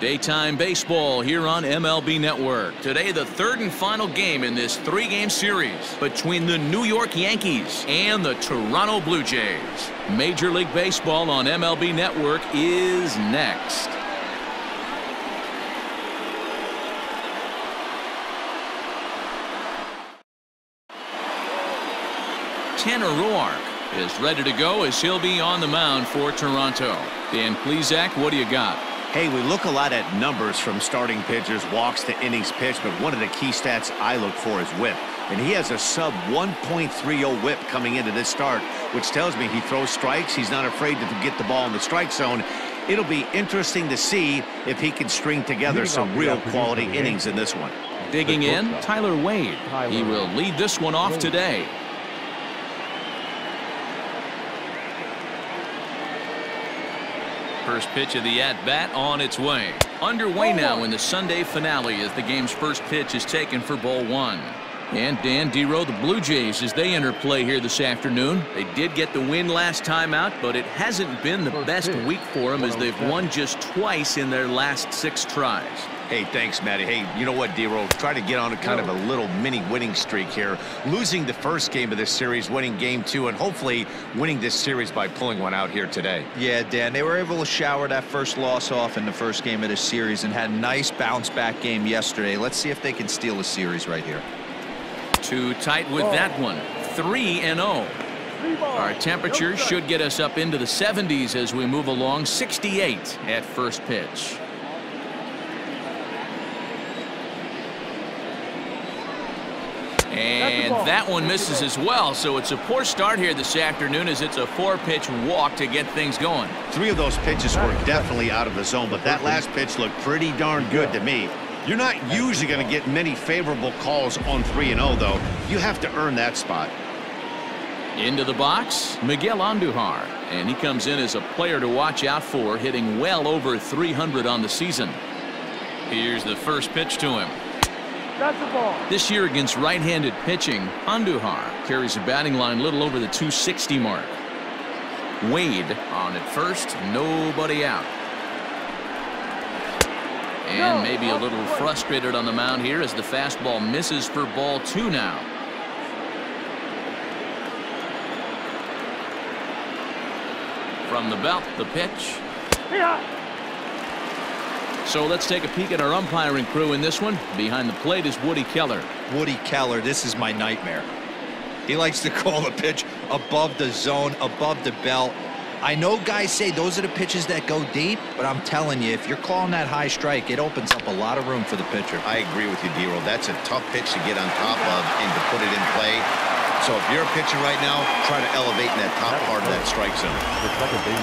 Daytime baseball here on MLB Network. Today, the third and final game in this three-game series between the New York Yankees and the Toronto Blue Jays. Major League Baseball on MLB Network is next. Roark is ready to go as he'll be on the mound for Toronto. Dan Plesac, what do you got? Hey, we look a lot at numbers from starting pitchers, walks to innings pitched, but one of the key stats I look for is whip. And he has a sub 1.30 whip coming into this start, which tells me he throws strikes. He's not afraid to get the ball in the strike zone. It'll be interesting to see if he can string together some real quality innings in this one. Digging in, Tyler Wade. He will lead this one off today. First pitch of the at-bat on its way. Underway now in the Sunday finale as the game's first pitch is taken for ball one. And Dan Dero, the Blue Jays, as they enter play here this afternoon. They did get the win last time out, but it hasn't been the best week for them as they've won just twice in their last 6 tries. Hey, thanks, Matty. Hey, you know what, Dero? Try to get on a kind of a little mini winning streak here. Losing the first game of this series, winning game 2, and hopefully winning this series by pulling one out here today. Yeah, Dan, they were able to shower that first loss off in the first game of this series and had a nice bounce-back game yesterday. Let's see if they can steal a series right here. Too tight with that one. 3-0. Our temperature should get us up into the 70s as we move along. 68 at first pitch. And that one misses as well, so it's a poor start here this afternoon as it's a 4-pitch walk to get things going. 3 of those pitches were definitely out of the zone, but that last pitch looked pretty darn good to me. You're not usually going to get many favorable calls on 3-0, though. You have to earn that spot. Into the box, Miguel Andujar, and he comes in as a player to watch out for, hitting well over 300 on the season. Here's the first pitch to him. This year against right-handed pitching, Andujar carries a batting line little over the 260 mark. Wade on at first, nobody out. And maybe a little frustrated on the mound here as the fastball misses for ball 2 now. From the belt, the pitch. So let's take a peek at our umpiring crew in this one. Behind the plate is Woody Keller. Woody Keller, this is my nightmare. He likes to call the pitch above the zone, above the belt. I know guys say those are the pitches that go deep, but I'm telling you, if you're calling that high strike, it opens up a lot of room for the pitcher. I agree with you, Dero. That's a tough pitch to get on top of and to put it in play. So if you're a pitcher right now, try to elevate in that top part of that strike zone.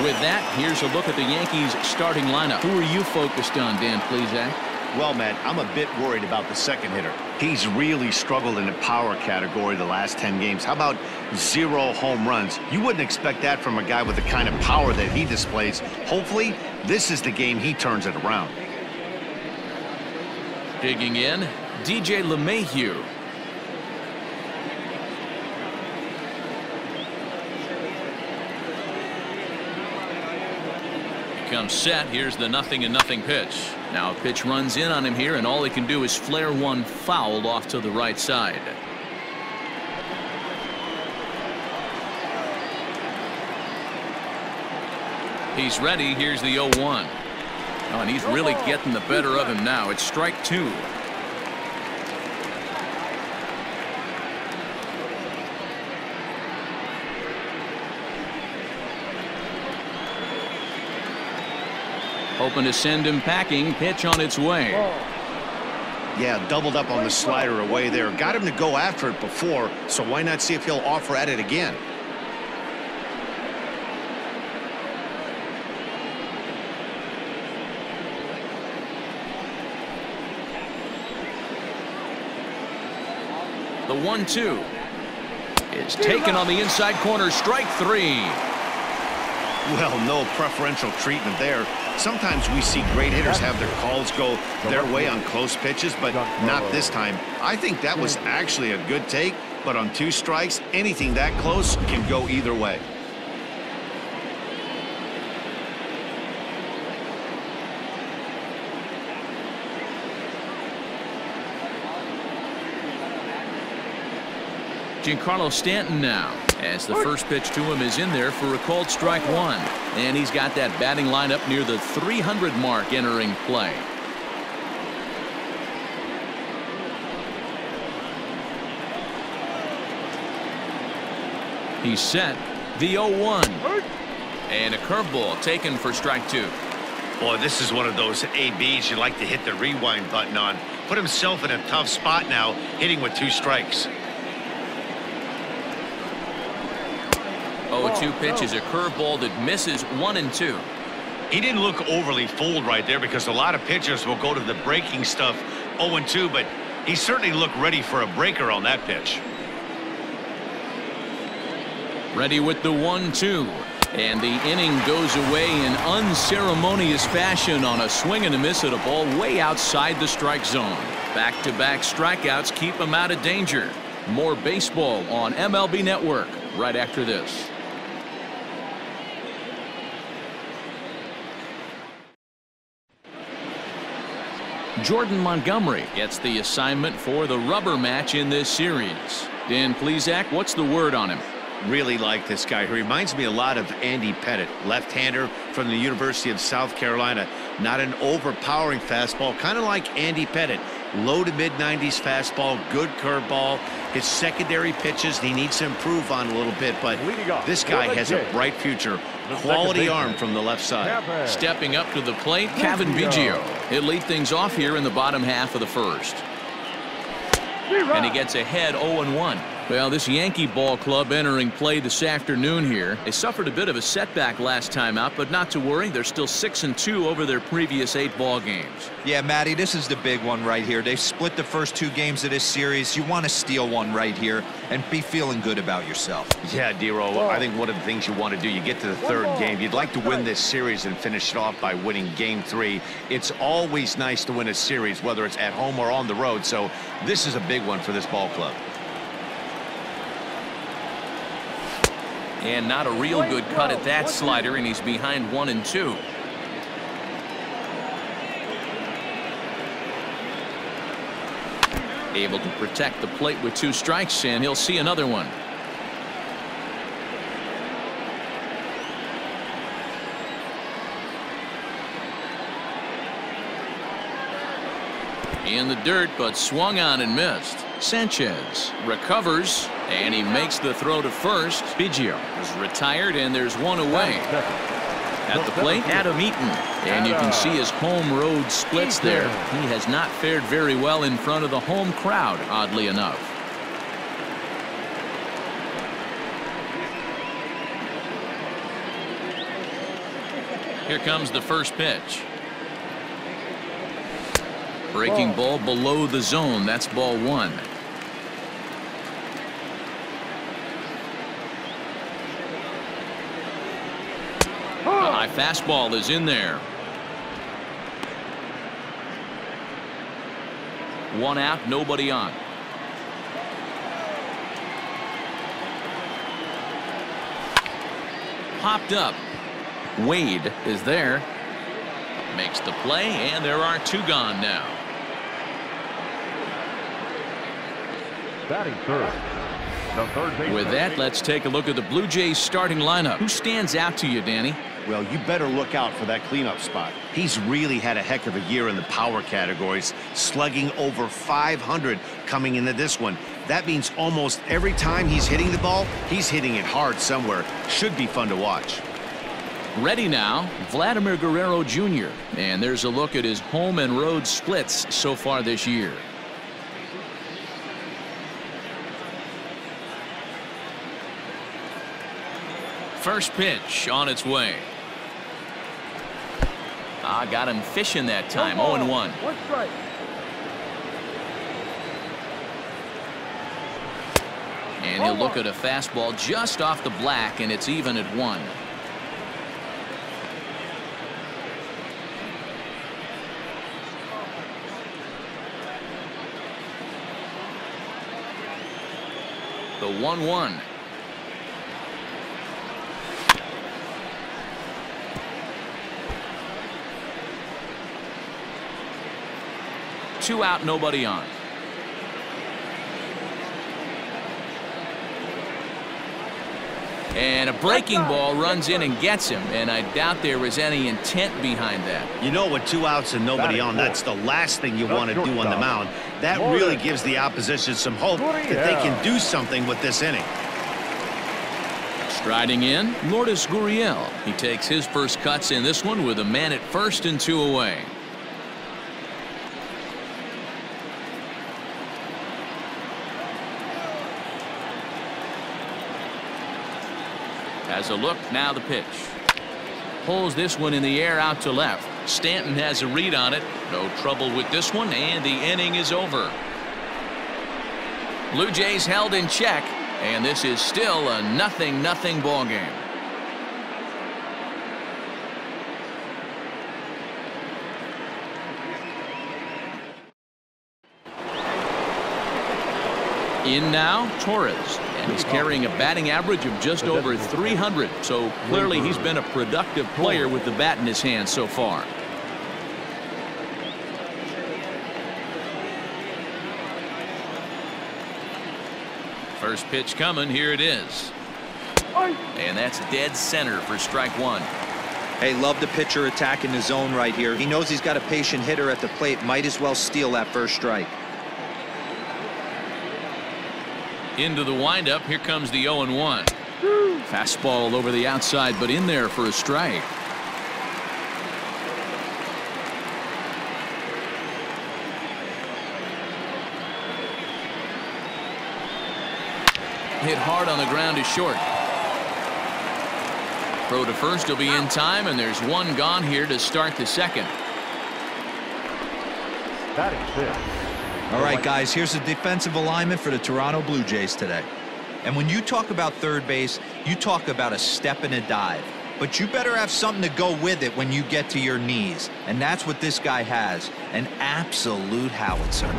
With that, here's a look at the Yankees starting lineup. Who are you focused on, Dan Plesac? Well, Matt, I'm a bit worried about the second hitter. He's really struggled in the power category the last 10 games. How about 0 home runs? You wouldn't expect that from a guy with the kind of power that he displays. Hopefully, this is the game he turns it around. Digging in, DJ LeMahieu. Comes set. Here's the 0-0 pitch. Now a pitch runs in on him here, and all he can do is flare one foul off to the right side. He's ready. Here's the 0-1. Oh, and he's really getting the better of him now. It's strike 2. Hoping to send him packing. Pitch on its way. Yeah, doubled up on the slider away there. Got him to go after it before, so why not see if he'll offer at it again? The 1-2 is taken on the inside corner. Strike 3. Well, no preferential treatment there. Sometimes we see great hitters have their calls go their way on close pitches, but not this time. I think that was actually a good take, but on 2 strikes, anything that close can go either way. Giancarlo Stanton now, as the first pitch to him is in there for a called strike one. And he's got that batting lineup near the 300 mark entering play. He's set. The 0-1. And a curveball taken for strike two. Boy, this is one of those ABs you like to hit the rewind button on. Put himself in a tough spot now, hitting with 2 strikes. 0-2 pitch is a curveball that misses 1 and 2. He didn't look overly fooled right there because a lot of pitchers will go to the breaking stuff 0-2, but he certainly looked ready for a breaker on that pitch. Ready with the 1-2. And the inning goes away in unceremonious fashion on a swing and a miss at a ball way outside the strike zone. Back-to-back strikeouts keep him out of danger. More baseball on MLB Network right after this. Jordan Montgomery gets the assignment for the rubber match in this series. Dan Plesac, what's the word on him? Really like this guy. He reminds me a lot of Andy Pettit, left-hander from the University of South Carolina. Not an overpowering fastball, kind of like Andy Pettit. Low to mid-90s fastball, good curveball. His secondary pitches he needs to improve on a little bit, but this guy has a bright future. Quality arm from the left side. Stepping up to the plate, Gaviglio. He'll lead things off here in the bottom half of the first. And he gets ahead 0-1. Well, this Yankee ball club entering play this afternoon here. They suffered a bit of a setback last time out, but not to worry. They're still 6-2 over their previous 8 ball games. Yeah, Matty, this is the big one right here. They've split the first 2 games of this series. You want to steal one right here and be feeling good about yourself. Yeah, Dero, I think one of the things you want to do, you get to the 3rd game, you'd like to win this series and finish it off by winning game 3. It's always nice to win a series, whether it's at home or on the road, so this is a big one for this ball club. And not a real good cut at that slider, and he's behind 1 and 2. Able to protect the plate with 2 strikes, and he'll see another one. In the dirt, but swung on and missed. Sanchez recovers, and he makes the throw to first. Gaviglio is retired, and there's one away. At the plate, Adam Eaton. And you can see his home road splits there. He has not fared very well in front of the home crowd, oddly enough. Here comes the first pitch. Breaking ball below the zone. That's ball 1. A high fastball is in there. 1 out, nobody on. Popped up. Wade is there. Makes the play, and there are 2 gone now. Batting third. The third baseman. With that, let's take a look at the Blue Jays starting lineup. Who stands out to you, Danny? Well, you better look out for that cleanup spot. He's really had a heck of a year in the power categories, slugging over 500 coming into this one. That means almost every time he's hitting the ball, he's hitting it hard somewhere. Should be fun to watch. Ready now, Vladimir Guerrero Jr. And there's a look at his home and road splits so far this year. First pitch on its way. Got him fishing that time. 0-1. 1 strike. And he'll look at a fastball just off the black, and it's even at 1. The 1-1. Two out, nobody on. And a breaking ball runs in and gets him, and I doubt there was any intent behind that. You know, with 2 outs and nobody on, that's the last thing you want to do on the mound. That really gives the opposition some hope that they can do something with this inning. Striding in, Lourdes Gurriel. He takes his first cuts in this one with a man at first and 2 away. Has a look, now the pitch. Pulls this one in the air out to left. Stanton has a read on it. No trouble with this one, and the inning is over. Blue Jays held in check, and this is still a 0-0 ball game. In now, Torres. And he's carrying a batting average of just over 300. So clearly he's been a productive player with the bat in his hand so far. First pitch coming. Here it is. And that's dead center for strike 1. Hey, love the pitcher attacking the zone right here. He knows he's got a patient hitter at the plate. Might as well steal that first strike. Into the windup. Here comes the 0-1. Fastball over the outside, but in there for a strike. Hit hard on the ground is short. Throw to first will be in time, and there's one gone here to start the second. Batting fifth. All right, guys, here's the defensive alignment for the Toronto Blue Jays today. And when you talk about third base, you talk about a step and a dive. But you better have something to go with it when you get to your knees. And that's what this guy has, an absolute howitzer.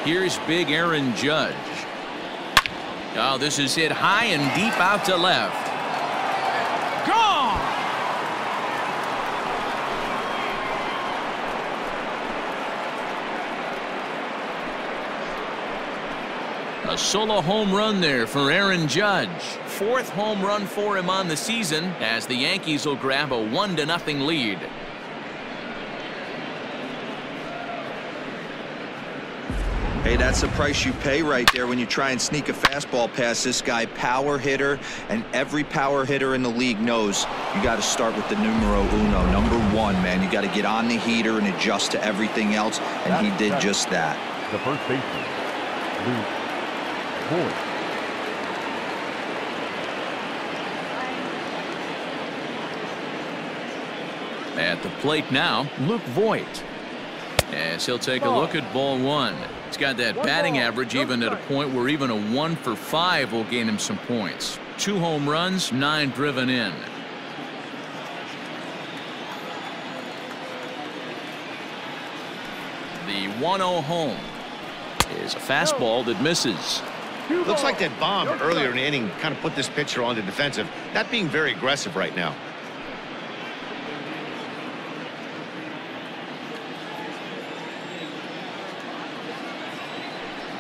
Here's big Aaron Judge. Oh, this is hit high and deep out to left. Gone! A solo home run there for Aaron Judge. 4th home run for him on the season as the Yankees will grab a 1-0 lead. Hey, that's the price you pay right there when you try and sneak a fastball past this guy. Power hitter, and every power hitter in the league knows you got to start with the numero uno, number 1, man. You got to get on the heater and adjust to everything else, and he did just that. The first baseman, Luke Voigt. At the plate now, Luke Voigt. As he'll take a look at ball 1. He's got that batting average even at a point where even a 1 for 5 will gain him some points. 2 home runs, 9 driven in. The 1-0 home is a fastball that misses. Looks like that bomb earlier in the inning kind of put this pitcher on the defensive, not being very aggressive right now.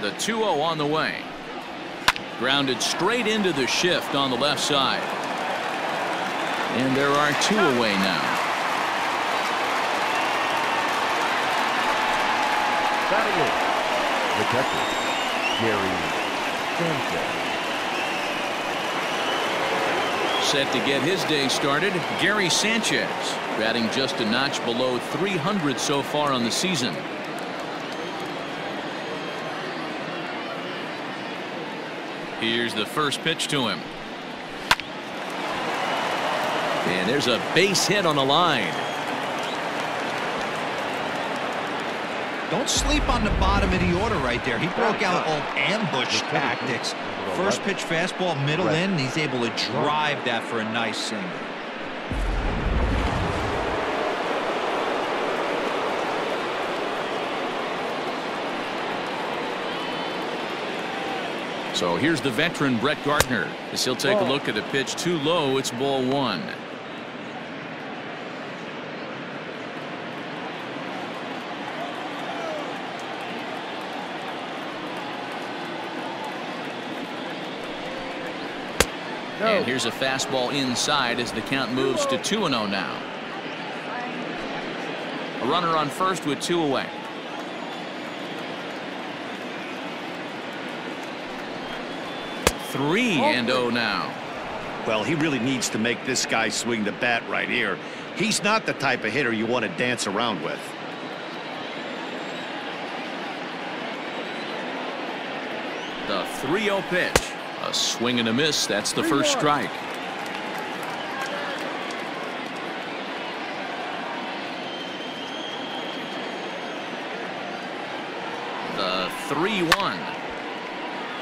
The 2-0 on the way. Grounded straight into the shift on the left side. And there are 2 away now. Batting in, the catcher, Gary Sanchez. Set to get his day started, Gary Sanchez, batting just a notch below 300 so far on the season. Here's the first pitch to him. And there's a base hit on the line. Don't sleep on the bottom of the order right there. He broke out old ambush tactics. First pitch fastball, middle in, and he's able to drive that for a nice single. So here's the veteran Brett Gardner as he'll take a look at a pitch too low. It's ball 1. And here's a fastball inside as the count moves to 2-0 now. A runner on first with 2 away. Three and 0 now. Well, he really needs to make this guy swing the bat right here. He's not the type of hitter you want to dance around with. The 3-0 pitch. A swing and a miss. That's the first strike. The 3-1.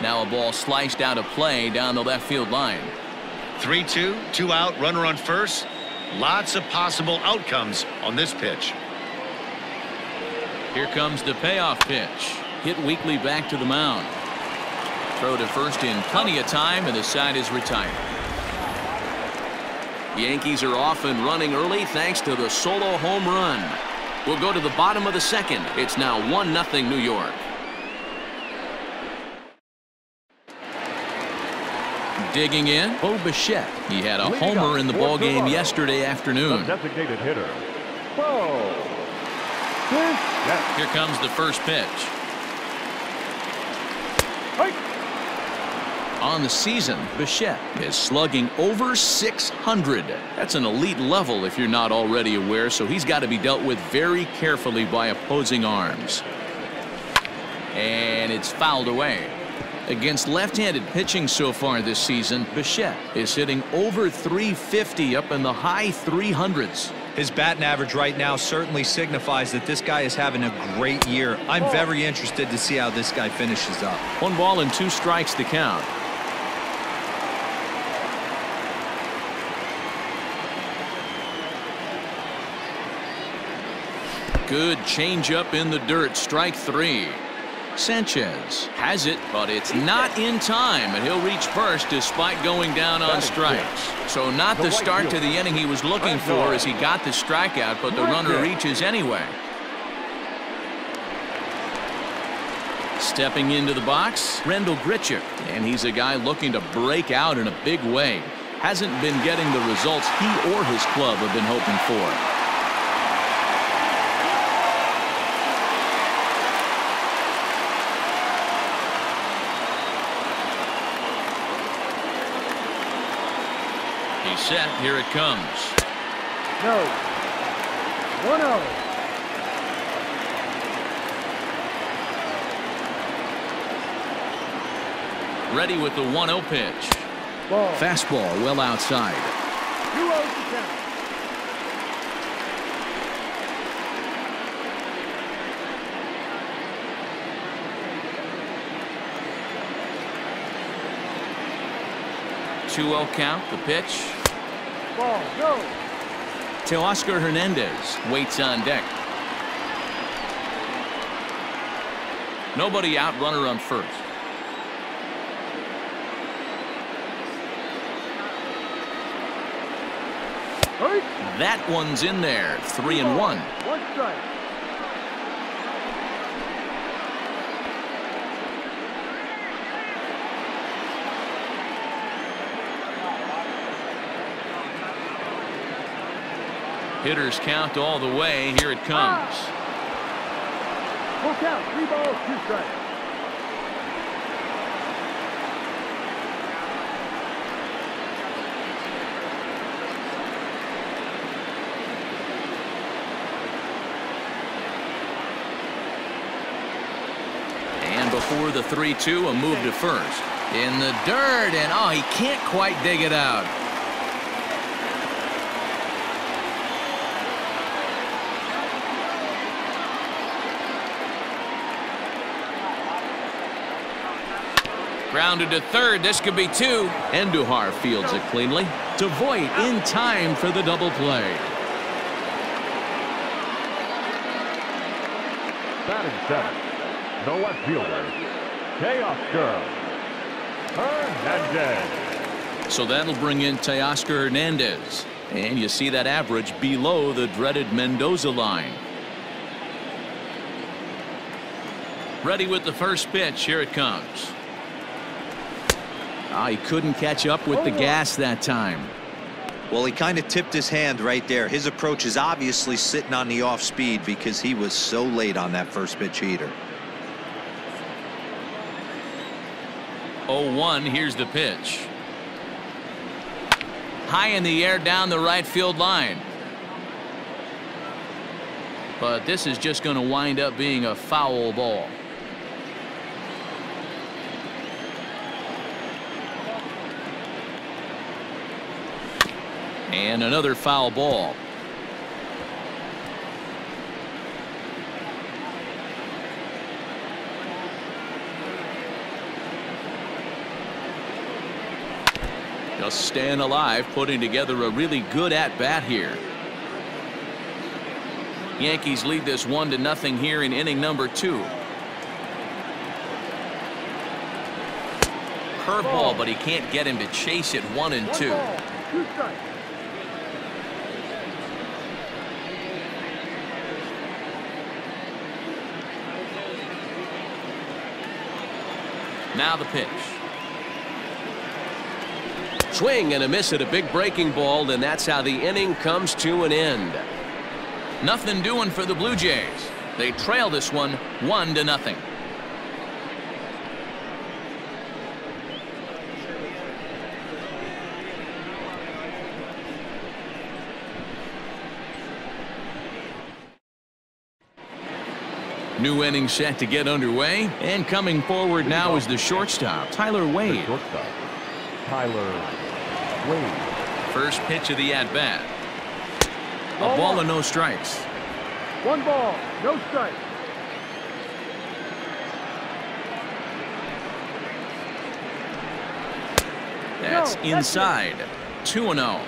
Now a ball sliced out of play down the left field line. 3-2, 2 out, runner on first. Lots of possible outcomes on this pitch. Here comes the payoff pitch. Hit weakly back to the mound. Throw to first in plenty of time, and the side is retired. The Yankees are off and running early thanks to the solo home run. We'll go to the bottom of the second. It's now 1-0 New York. Digging in, Bo Bichette. He had a homer in the ballgame yesterday afternoon. The designated hitter. Here comes the first pitch. On the season, Bichette is slugging over 600. That's an elite level if you're not already aware, so he's got to be dealt with very carefully by opposing arms. And it's fouled away. Against left-handed pitching so far this season, Bichette is hitting over 350 up in the high 300s. His batting average right now certainly signifies that this guy is having a great year. I'm very interested to see how this guy finishes up. 1 ball and 2 strikes to count. Good changeup in the dirt. Strike 3. Sanchez has it, but it's not in time, and he'll reach first despite going down on strikes. So not the start to the inning he was looking for as he got the strikeout, but the runner reaches anyway. Stepping into the box, Rendell Grichuk, and he's a guy looking to break out in a big way. Hasn't been getting the results he or his club have been hoping for. Set. Here it comes. No. 1-0. Ready with the 1-0 pitch. Ball. Fastball well outside. 2-0 to count. Count. The pitch. Ball. Go. Teoscar Hernandez waits on deck. Nobody out. Runner on first. That one's in there. 3-1. 1 strike. Hitters count all the way. Here it comes. Full count. 3 balls, 2 strikes. And before the 3-2, a move to first. In the dirt, and oh, he can't quite dig it out. Grounded to third. This could be 2. Andujar fields it cleanly to Voit in time for the double play. Batting 7. The left fielder, Teoscar Hernandez. So that'll bring in Teoscar Hernandez. And you see that average below the dreaded Mendoza line. Ready with the first pitch. Here it comes. He couldn't catch up with the gas that time. Well, he kind of tipped his hand right there. His approach is obviously sitting on the off speed because he was so late on that first pitch heater. 0-1. Here's the pitch. High in the air down the right field line. But this is just going to wind up being a foul ball. And another foul ball. Just staying alive, putting together a really good at-bat here. Yankees lead this 1-0 here in inning number 2. Curveball, but he can't get him to chase it 1-2. 2 strikes. Now the pitch. Swing and a miss at a big breaking ball, and that's how the inning comes to an end. Nothing doing for the Blue Jays. They trail this one 1-0. New inning set to get underway, and coming forward now is the shortstop, Tyler Wade. Tyler Wade. First pitch of the at-bat. A ball and no strikes. 1 ball, no strike. That's inside. 2-0.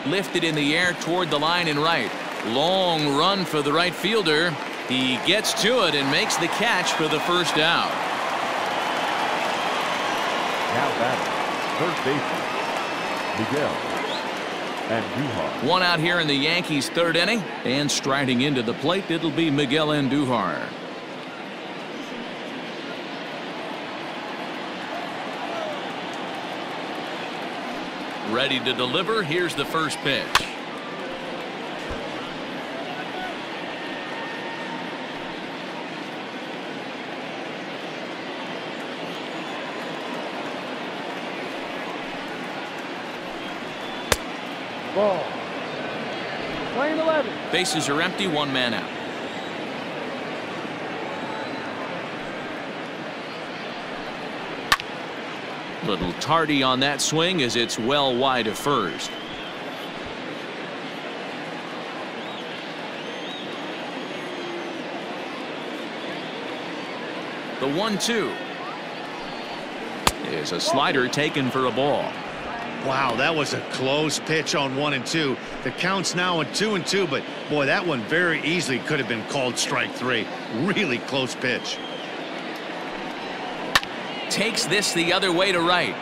Lifted in the air toward the line and right. Long run for the right fielder. He gets to it and makes the catch for the first out. Now batting, third baseman, Miguel Andujar. One out here in the Yankees' 3rd inning, and striding into the plate, it'll be Miguel Andujar. Ready to deliver. Here's the first pitch. Ball. Playing 11. Bases are empty, 1 man out. Little tardy on that swing as it's well wide of first. The 1-2 is a slider taken for a ball. Wow, that was a close pitch on 1-2. The count's now at 2-2, but boy, that one very easily could have been called strike 3. Really close pitch. Takes this the other way to right.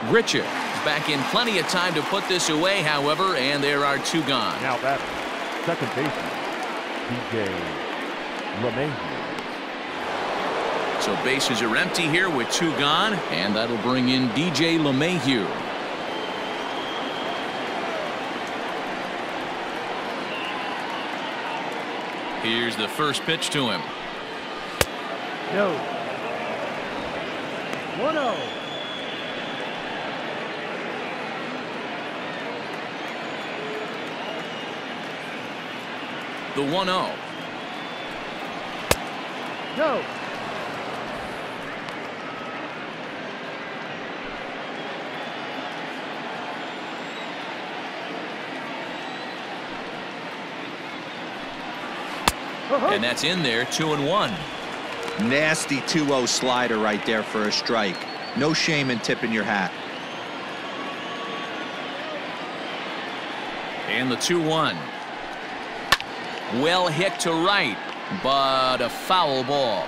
Richard is back in plenty of time to put this away, however, and there are 2 gone. Now batting, second baseman, DJ LeMahieu. So bases are empty here with 2 gone, and that'll bring in DJ LeMahieu. Here's the first pitch to him. No. 1-0. The 1-0. No. And that's in there, 2-1. Nasty 2-0 slider right there for a strike. No shame in tipping your hat. And the 2-1. Well hit to right, but a foul ball.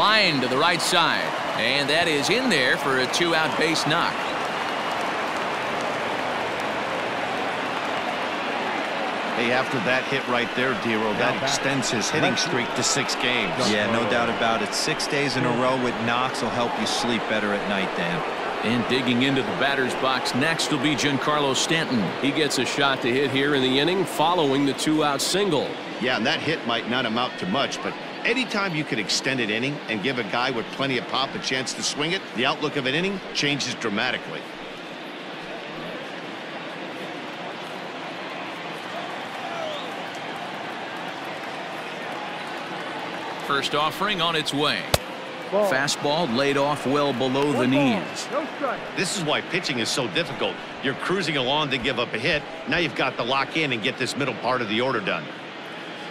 Line to the right side. And that is in there for a 2-out base knock. Hey, after that hit right there, Dero, that extends his hitting streak to 6 games. Yeah, no doubt about it. 6 days in a row with knocks will help you sleep better at night, Dan. And digging into the batter's box next will be Giancarlo Stanton. He gets a shot to hit here in the inning following the 2-out single. Yeah, and that hit might not amount to much, but anytime you can extend an inning and give a guy with plenty of pop a chance to swing it, the outlook of an inning changes dramatically. First offering on its way. Fastball laid off well below the knees. This is why pitching is so difficult. You're cruising along to give up a hit. Now you've got to lock in and get this middle part of the order done.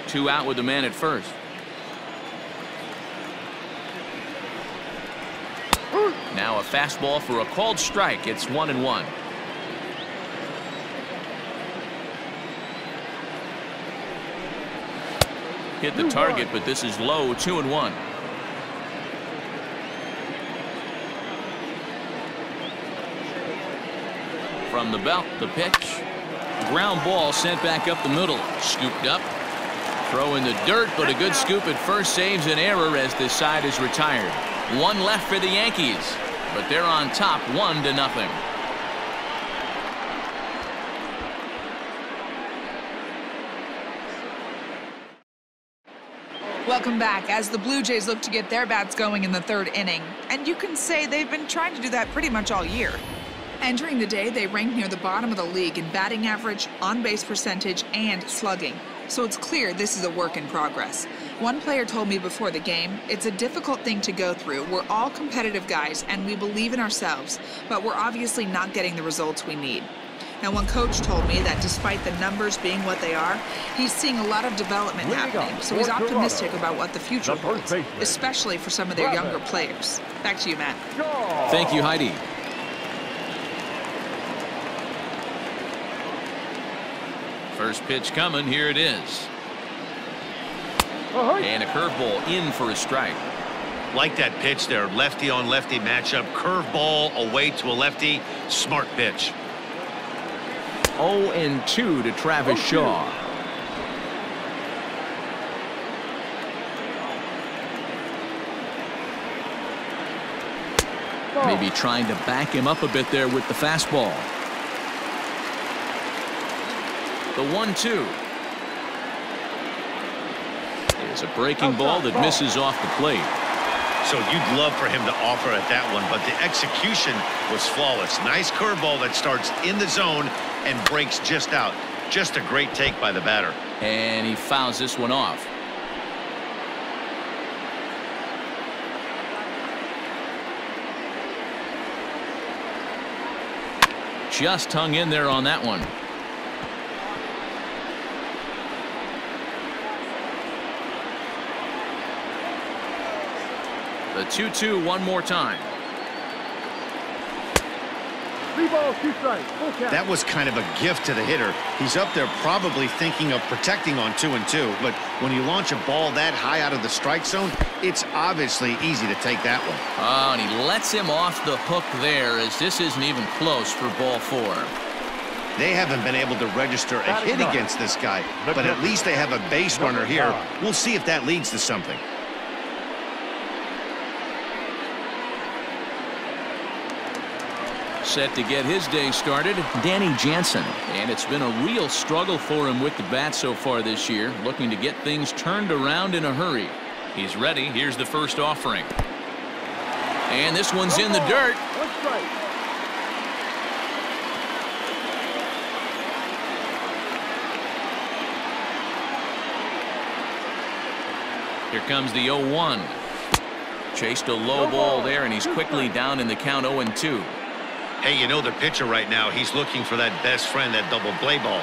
2 out with the man at first. Now a fastball for a called strike. It's 1-1. Hit the target, but this is low. 2-1. From the belt, the pitch. Ground ball sent back up the middle. Scooped up. Throw in the dirt, but a good scoop at first saves an error as this side is retired. 1 left for the Yankees, but they're on top 1-0. Welcome back as the Blue Jays look to get their bats going in the 3rd inning. And you can say they've been trying to do that pretty much all year. Entering the day, they ranked near the bottom of the league in batting average, on-base percentage, and slugging. So it's clear this is a work in progress. One player told me before the game, it's a difficult thing to go through. We're all competitive guys, and we believe in ourselves, but we're obviously not getting the results we need. Now, one coach told me that despite the numbers being what they are, he's seeing a lot of development happening, so he's optimistic about what the future holds, especially for some of their younger players. Back to you, Matt. Thank you, Heidi. First pitch coming. Here it is. And a curveball in for a strike. Like that pitch there. Lefty on lefty matchup. Curveball away to a lefty. Smart pitch. 0-2 to Travis Shaw. Maybe trying to back him up a bit there with the fastball. The 1-2 is a breaking ball that misses off the plate. So you'd love for him to offer at that one, but the execution was flawless. Nice curveball that starts in the zone and breaks just out. Just a great take by the batter. And he fouls this one off. Just hung in there on that one. The 2-2 one more time. 3 balls, 2 strikes. Full count. That was kind of a gift to the hitter. He's up there probably thinking of protecting on 2-2, but when you launch a ball that high out of the strike zone, it's obviously easy to take that one. Oh, and he lets him off the hook there as this isn't even close for ball 4. They haven't been able to register a hit against this guy, but at least they have a base runner here. We'll see if that leads to something. Set to get his day started, Danny Jansen. And it's been a real struggle for him with the bat so far this year, looking to get things turned around in a hurry. He's ready. Here's the first offering. And this one's in the dirt. 1 strike. Here comes the 0-1. Chased a low ball there, and he's quickly down in the count 0-2. Hey, you know the pitcher right now, he's looking for that best friend, that double play ball.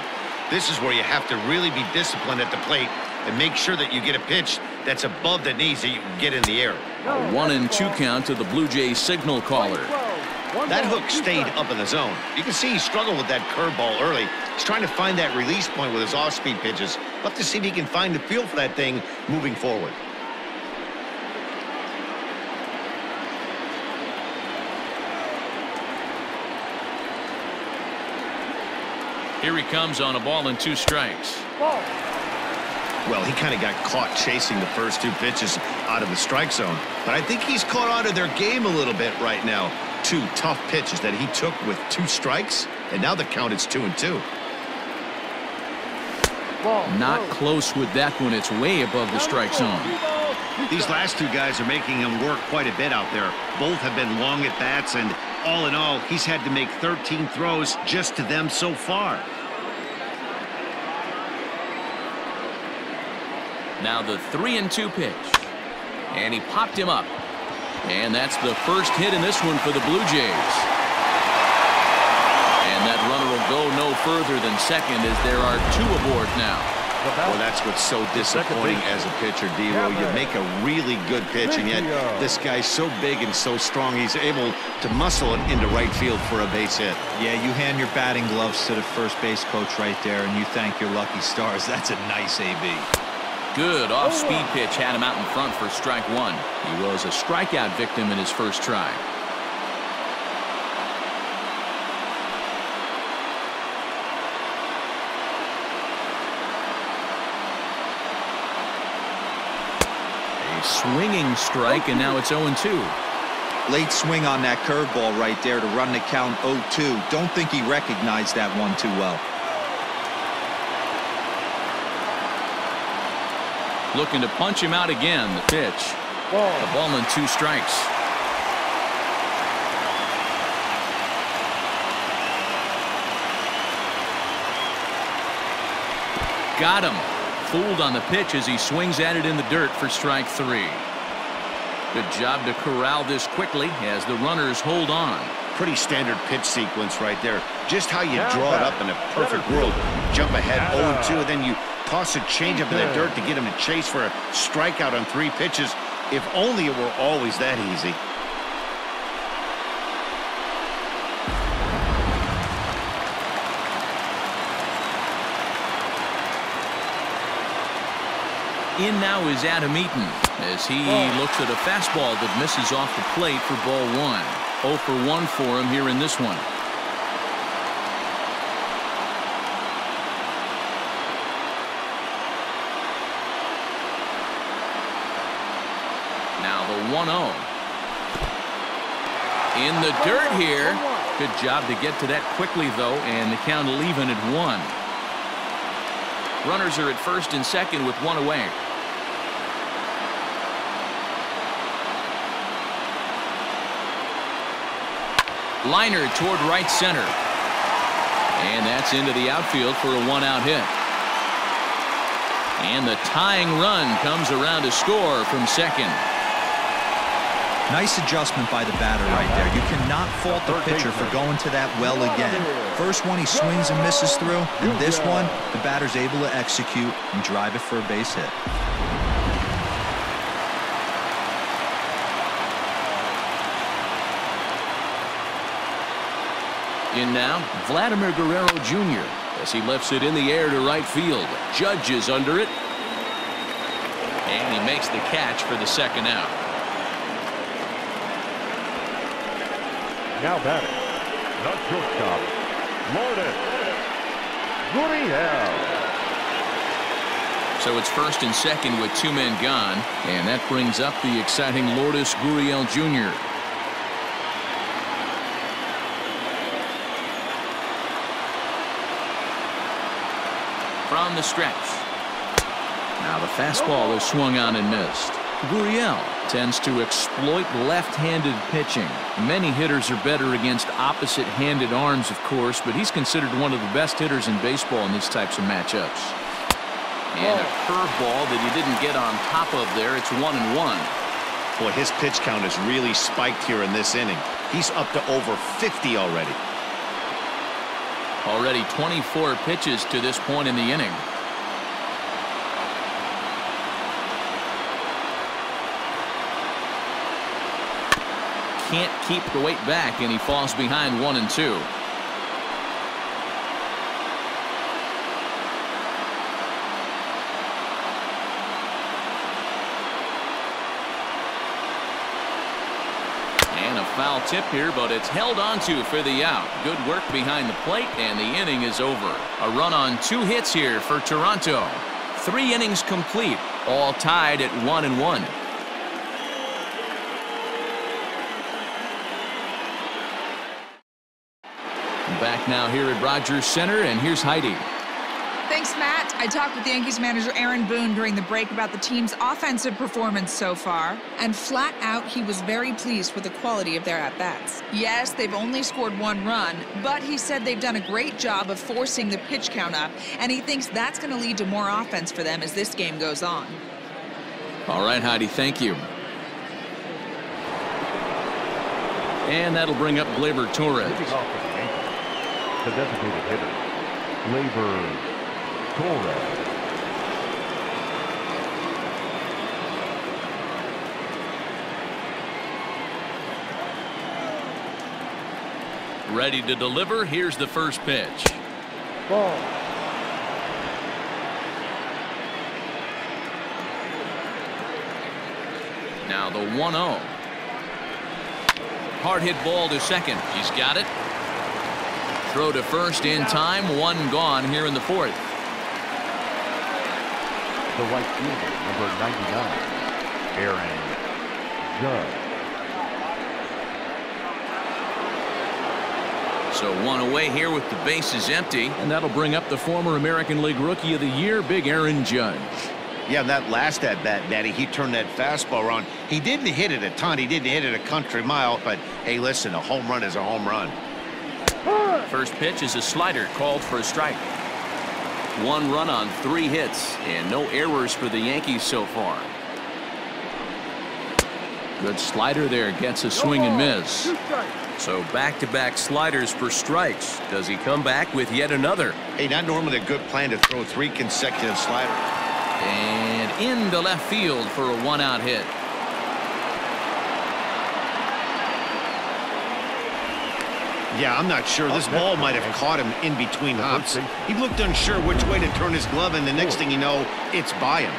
This is where you have to really be disciplined at the plate and make sure that you get a pitch that's above the knees that you can get in the air. A 1-2 count to the Blue Jays signal caller. That hook stayed up in the zone. You can see he struggled with that curveball early. He's trying to find that release point with his off-speed pitches. We'll have to see if he can find the feel for that thing moving forward. Here he comes on a ball and 2 strikes. Well, he kind of got caught chasing the first 2 pitches out of the strike zone. But I think he's caught on to their game a little bit right now. 2 tough pitches that he took with 2 strikes, and now the count is 2-2. Not close with that one. It's way above the strike zone. These last 2 guys are making him work quite a bit out there. Both have been long at bats, and all in all, he's had to make 13 throws just to them so far. Now the 3-2 pitch. And he popped him up. And that's the first hit in this one for the Blue Jays. And that runner will go no further than second as there are 2 aboard now. Well, that's what's so disappointing as a pitcher, D-Row. You make a really good pitch, and yet this guy's so big and so strong, he's able to muscle it into right field for a base hit. Yeah, you hand your batting gloves to the first base coach right there, and you thank your lucky stars. That's a nice AB. Good off-speed pitch had him out in front for strike 1. He was a strikeout victim in his first try. A swinging strike, and now it's 0-2. Late swing on that curveball right there to run the count 0-2. Don't think he recognized that one too well. Looking to punch him out again. The pitch. A ball and 2 strikes. Got him. Fooled on the pitch as he swings at it in the dirt for strike 3. Good job to corral this quickly as the runners hold on. Pretty standard pitch sequence right there. Just how you draw it up in a perfect world. Jump ahead 0-2, and then you toss a changeup in the dirt to get him to chase for a strikeout on 3 pitches. If only it were always that easy. In now is Adam Eaton as he looks at a fastball that misses off the plate for ball 1. 0 for 1 for him here in this one. Now the 1-0. In the dirt here. Good job to get to that quickly, though, and the count will even at 1. Runners are at first and second with 1 away. Liner toward right center. And that's into the outfield for a 1-out hit. And the tying run comes around to score from second. Nice adjustment by the batter right there. You cannot fault the pitcher for going to that well again. First one he swings and misses through, and this one the batter's able to execute and drive it for a base hit. In now, Vladimir Guerrero Jr. as he lifts it in the air to right field. Judge is under it. And he makes the catch for the second out. Now batting, the shortstop, Lourdes Gurriel. So it's first and second with 2 men gone. And that brings up the exciting Lourdes Gurriel Jr. From the stretch. Now the fastball is swung on and missed. Gurriel tends to exploit left-handed pitching. Many hitters are better against opposite-handed arms, of course, but he's considered one of the best hitters in baseball in these types of matchups. And a curveball that he didn't get on top of there. It's 1-1. Boy, his pitch count has really spiked here in this inning. He's up to over 50 already. Already 24 pitches to this point in the inning. Can't keep the weight back, and he falls behind 1-2. And a Foul tip here, but it's held onto for the out. Good work behind the plate, and the inning is over. A run on 2 hits here for Toronto. 3 innings complete, all tied at 1-1. Back now here at Rogers Center, and here's Heidi. Thanks, Matt. I talked with Yankees manager Aaron Boone during the break about the team's offensive performance so far, and flat out, he was very pleased with the quality of their at-bats. Yes, they've only scored 1 run, but he said they've done a great job of forcing the pitch count up, and he thinks that's going to lead to more offense for them as this game goes on. All right, Heidi, thank you. And that'll bring up Gleyber Torres. The designated hitter, Gleyber Torres. Ready to deliver. Here's the first pitch. Ball. Now the 1-0. Hard hit ball to second. He's got it. Throw to first in time. 1 gone here in the 4th. The right fielder, number 99, Aaron Judge. So 1 away here with the bases empty. And that'll bring up the former American League Rookie of the Year, Big Aaron Judge. Yeah, that last at-bat, Daddy, he turned that fastball around. He didn't hit it a ton. He didn't hit it a country mile. But, hey, listen, a home run is a home run. First pitch is a slider called for a strike. 1 run on 3 hits and no errors for the Yankees so far. Good slider there, gets a swing and miss. So back-to-back sliders for strikes. Does he come back with yet another? Hey, not normally a good plan to throw 3 consecutive sliders. And into left field for a 1-out hit. Yeah, I'm not sure. This ball might have caught him in between hops. He looked unsure which way to turn his glove, and the next thing you know, it's by him.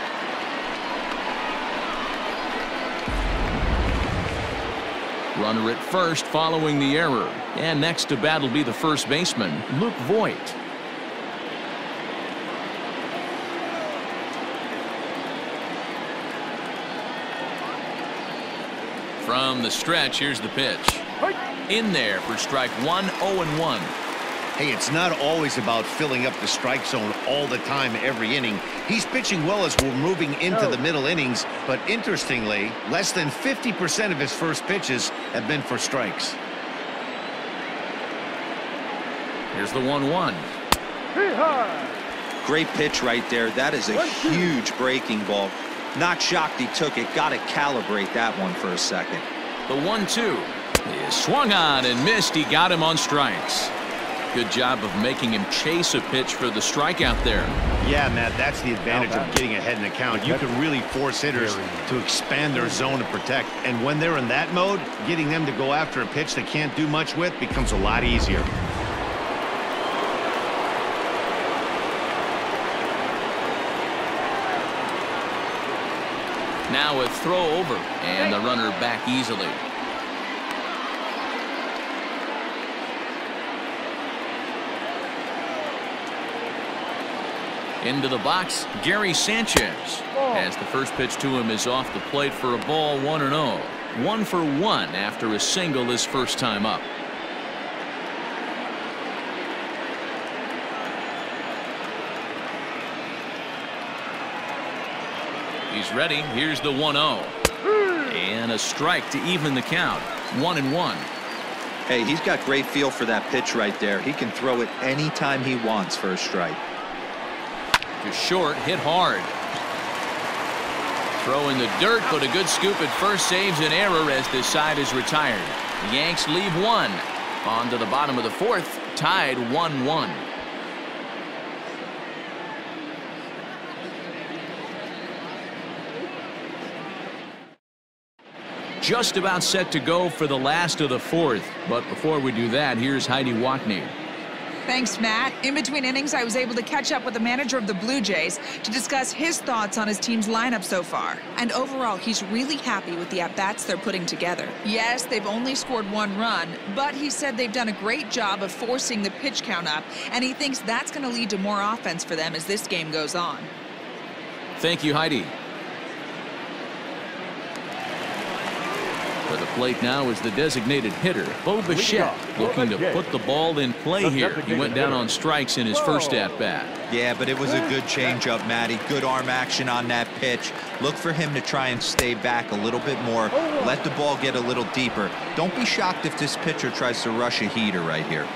Runner at first following the error. And next to bat will be the first baseman, Luke Voigt. From the stretch, here's the pitch. In there for strike 1, 0-1. Hey, it's not always about filling up the strike zone all the time every inning. He's pitching well as we're moving into the middle innings, but interestingly, less than 50% of his first pitches have been for strikes. Here's the 1-1. Great pitch right there. That is a huge breaking ball. Not shocked he took it. Got to calibrate that one for a second. The 1-2 is swung on and missed. He got him on strikes. Good job of making him chase a pitch for the strikeout there. Yeah, Matt, that's the advantage of getting ahead in the count. You can really force hitters to expand their zone to protect. And when they're in that mode, getting them to go after a pitch they can't do much with becomes a lot easier. Now a throw over, and the runner back easily. Into the box, Gary Sanchez. As the first pitch to him is off the plate for a ball, 1-0. 1 for 1 after a single his first time up. He's ready. Here's the 1-0. And a strike to even the count. 1-1. Hey, he's got great feel for that pitch right there. He can throw it anytime he wants for a strike. Just short, hit hard. Throw in the dirt, but a good scoop at first saves an error as this side is retired. The Yanks leave 1. On to the bottom of the 4th, tied 1-1. Just about set to go for the last of the 4th. But before we do that, here's Heidi Watney. Thanks, Matt. In between innings, I was able to catch up with the manager of the Blue Jays to discuss his thoughts on his team's lineup so far. And overall, he's really happy with the at-bats they're putting together. Yes, they've only scored 1 run, but he said they've done a great job of forcing the pitch count up, and he thinks that's going to lead to more offense for them as this game goes on. Thank you, Heidi. For the plate now is the designated hitter, Bo Bichette, looking to put the ball in play here. He went down on strikes in his first at-bat. Yeah, but it was a good changeup, Matty. Good arm action on that pitch. Look for him to try and stay back a little bit more. Let the ball get a little deeper. Don't be shocked if this pitcher tries to rush a heater right here.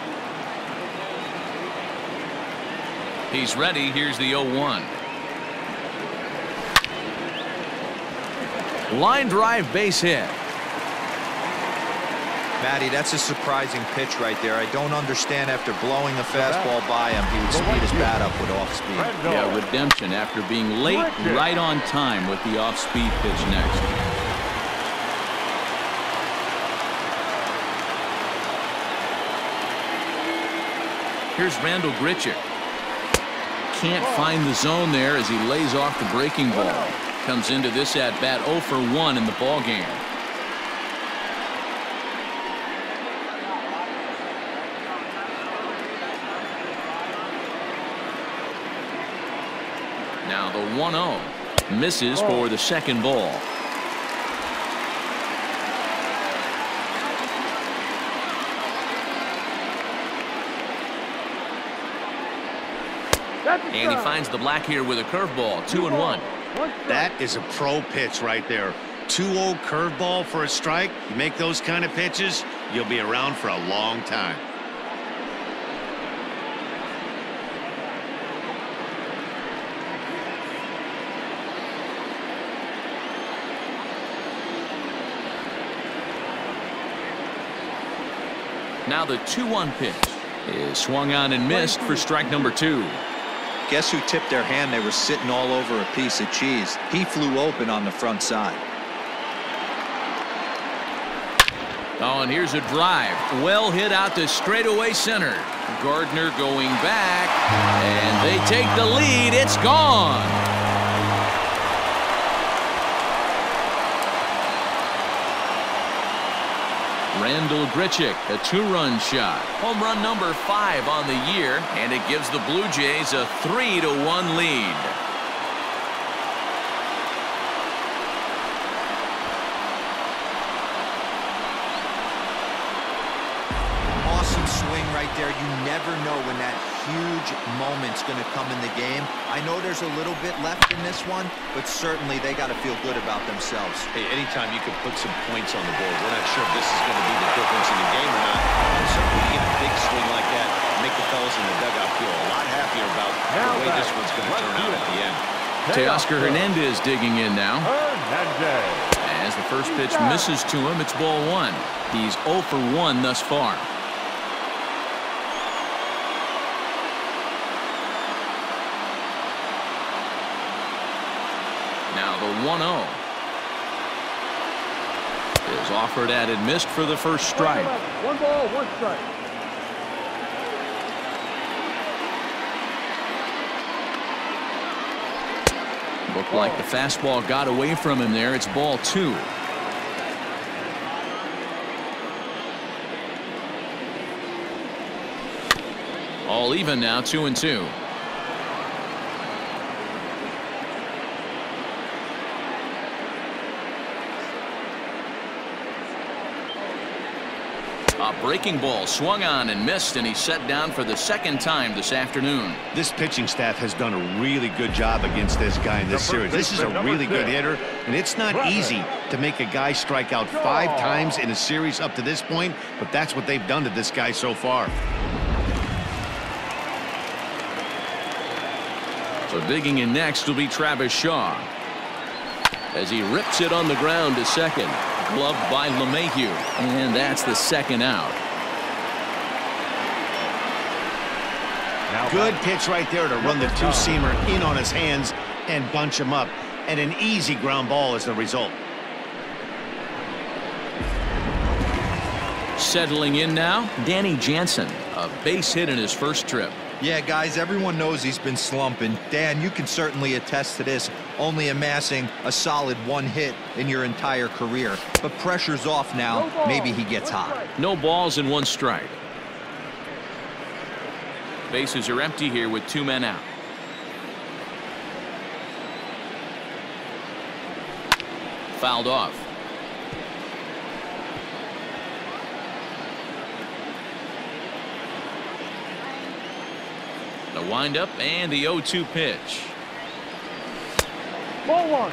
He's ready. Here's the 0-1. Line drive, base hit. Matty, that's a surprising pitch right there. I don't understand after blowing a fastball by him, he would speed his bat up with off-speed. Yeah, redemption after being late, right on time with the off-speed pitch next. Here's Randall Grichuk. Can't find the zone there as he lays off the breaking ball. Comes into this at-bat 0 for 1 in the ballgame. Now the 1-0 misses for the second ball. And he finds the black here with a curveball. 2-1. That is a pro pitch right there. 2-0 curveball for a strike. You make those kind of pitches, you'll be around for a long time. Now the 2-1 pitch is swung on and missed for strike number 2. Guess who tipped their hand? They were sitting all over a piece of cheese. He flew open on the front side. Oh, and here's a drive. Well hit out to straightaway center. Gardner going back, and they take the lead. It's gone. Randall Grichuk, a 2-run shot. Home run number 5 on the year, and it gives the Blue Jays a 3-1 lead. Awesome swing right there. You never know when that huge moment's going to come in the game. I know there's a little bit left in this one, but certainly they got to feel good about themselves. Hey, anytime you can put some points on the board, we're not sure if this is going to be the difference in the game or not. And certainly you get a big swing like that, make the fellas in the dugout feel a lot happier about the way this one's going to turn out at the end. Teoscar Hernandez digging in now. As the first pitch misses to him, it's ball 1. He's 0 for 1 thus far. Now the 1-0 is offered at and missed for the first strike. 1 ball, 1 strike. Looked like the fastball got away from him there. It's ball 2. All even now, 2-2. A breaking ball swung on and missed, and he's set down for the second time this afternoon. This pitching staff has done a really good job against this guy in this series. This is a really good hitter, and it's not easy to make a guy strike out 5 times in a series up to this point, but that's what they've done to this guy so far. So digging in next will be Travis Shaw as he rips it on the ground to second. Gloved by LeMahieu, and that's the second out. Good pitch right there to run the 2-seamer in on his hands and bunch him up, and an easy ground ball as the result. Settling in now, Danny Jansen. A base hit in his first trip. Yeah, guys, everyone knows he's been slumping. Dan, you can certainly attest to this, only amassing a solid 1 hit in your entire career. But pressure's off now. Maybe he gets hot. No balls and 1 strike. Bases are empty here with 2 men out. Fouled off. The windup and the 0-2 pitch. Ball 1.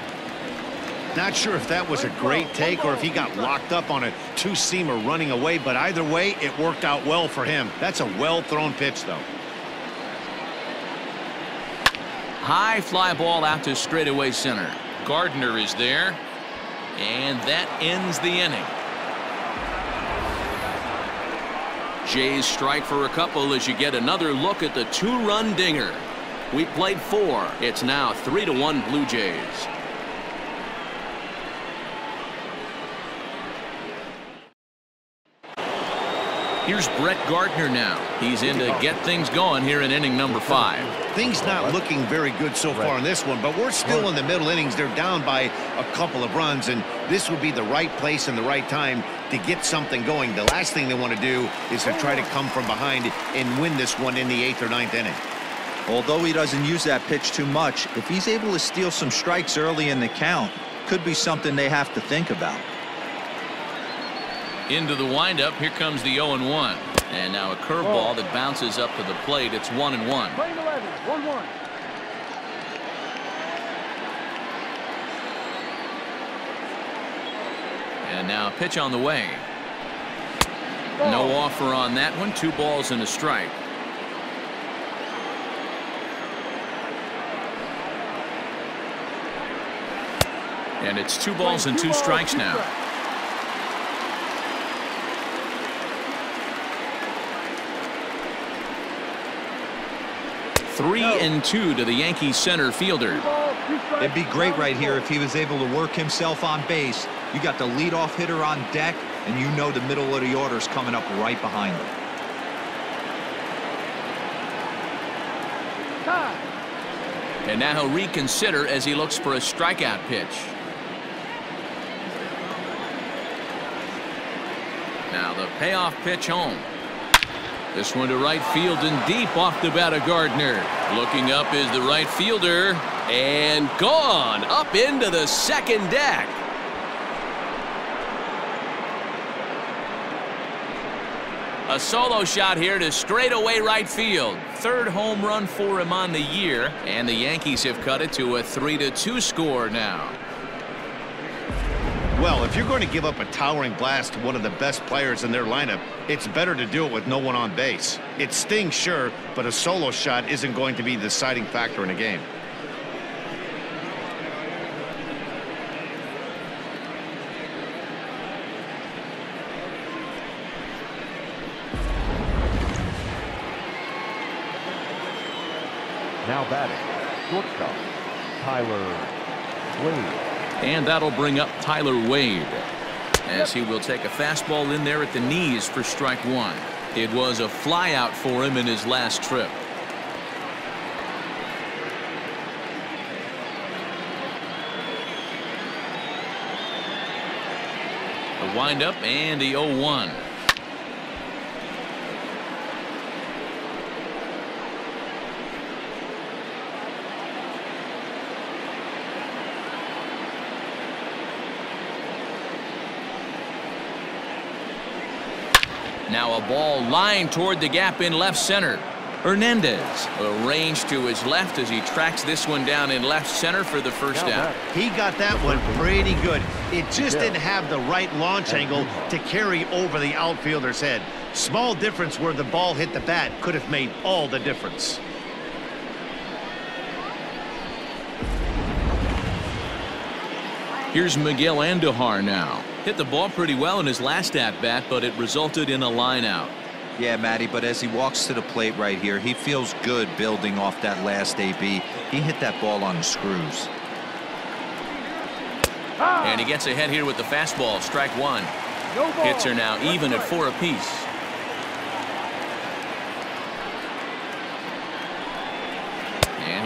Not sure if that was a great take or if he got locked up on a 2-seamer running away, but either way, it worked out well for him. That's a well-thrown pitch, though. High fly ball out to straightaway center. Gardner is there, and that ends the inning. Jays strike for a couple as you get another look at the 2-run dinger. We played 4. It's now 3-1 Blue Jays. Here's Brett Gardner now. He's in to get things going here in inning number 5. Things not looking very good so far in this one, but we're still in the middle innings. They're down by a couple of runs, and this would be the right place and the right time to get something going. The last thing they want to do is to try to come from behind and win this one in the 8th or 9th inning. Although he doesn't use that pitch too much, if he's able to steal some strikes early in the count, could be something they have to think about. Into the windup. Here comes the 0-1. And now a curveball that bounces up to the plate. It's 1-1. Playing 11, 1-1. And now a pitch on the way. No offer on that one. 2 balls and a strike. And it's 2 balls and 2 strikes now. 3-2 to the Yankees center fielder. It'd be great right here if he was able to work himself on base. You got the leadoff hitter on deck, and you know the middle of the order's coming up right behind him. And now he'll reconsider as he looks for a strikeout pitch. Now the payoff pitch home. This one to right field and deep off the bat of Gardner. Looking up is the right fielder, and gone up into the second deck. A solo shot here to straightaway right field. 3rd home run for him on the year, and the Yankees have cut it to a 3-2 score now. Well, if you're going to give up a towering blast to one of the best players in their lineup, it's better to do it with no one on base. It stings, sure, but a solo shot isn't going to be the deciding factor in a game. Now batting, shortstop, Tyler Wade. And that'll bring up Tyler Wade, as he will take a fastball in there at the knees for strike 1. It was a flyout for him in his last trip. The windup and the 0-1. Now a ball lined toward the gap in left center. Hernandez arranged to his left as he tracks this one down in left center for the first out. He got that one pretty good. It just didn't have the right launch angle to carry over the outfielder's head. Small difference where the ball hit the bat could have made all the difference. Here's Miguel Andujar now. Hit the ball pretty well in his last at-bat, but it resulted in a line out. Yeah, Matty, but as he walks to the plate right here, he feels good building off that last AB. He hit that ball on the screws. And he gets ahead here with the fastball. Strike 1. Hits are now even at 4 apiece.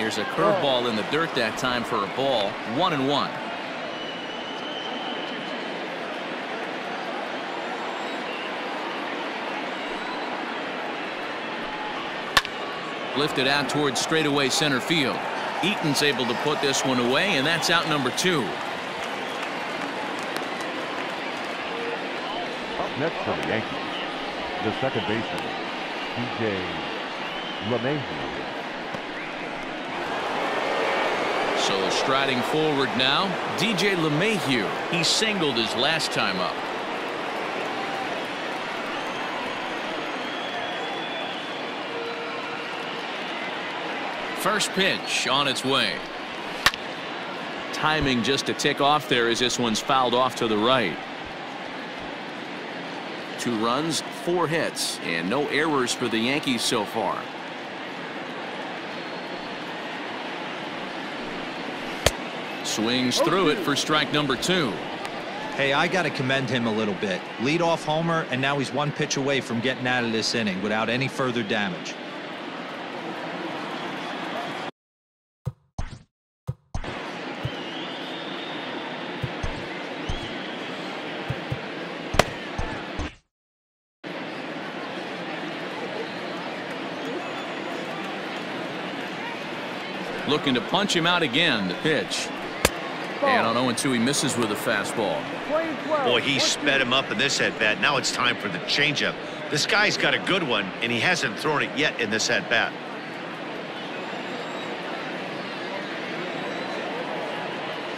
here's a curveball in the dirt that time for a ball. 1-1. Lifted out towards straightaway center field. Eaton's able to put this one away, and that's out number 2. Up next for the Yankees, the second baseman, DJ LeMahieu. So striding forward now, DJ LeMahieu. He singled his last time up. First pitch on its way. Timing just a tick off there as this one's fouled off to the right. 2 runs, 4 hits, and no errors for the Yankees so far. Swings through it for strike number 2. Hey, I got to commend him a little bit. Leadoff homer, and now he's 1 pitch away from getting out of this inning without any further damage. Looking to punch him out again. The pitch. And on 0-2, he misses with a fastball. Boy, he sped him up in this at-bat. Now it's time for the changeup. This guy's got a good one, and he hasn't thrown it yet in this at-bat.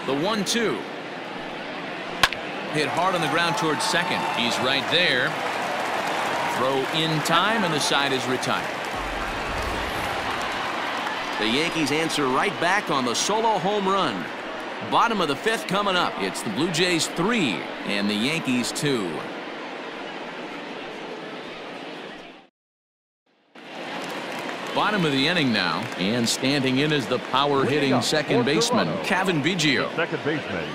The 1-2. Hit hard on the ground towards second. He's right there. Throw in time, and the side is retired. The Yankees answer right back on the solo home run. Bottom of the 5th coming up. It's the Blue Jays 3 and the Yankees 2. Bottom of the inning now, and standing in is the power hitting second baseman, Gaviglio. Second baseman,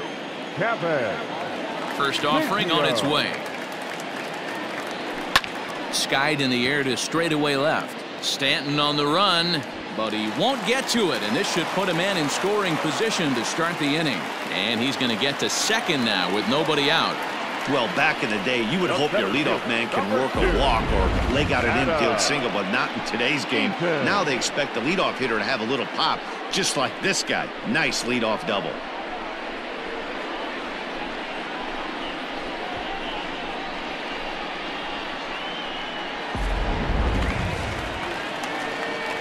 Gaviglio. First offering on its way. Skied in the air to straightaway left. Stanton on the run. But he won't get to it, and this should put a man in scoring position to start the inning. And he's going to get to second now with nobody out. Well, back in the day, you would hope your leadoff man can work a walk or leg out an infield single, but not in today's game. Now they expect the leadoff hitter to have a little pop, just like this guy. Nice leadoff double.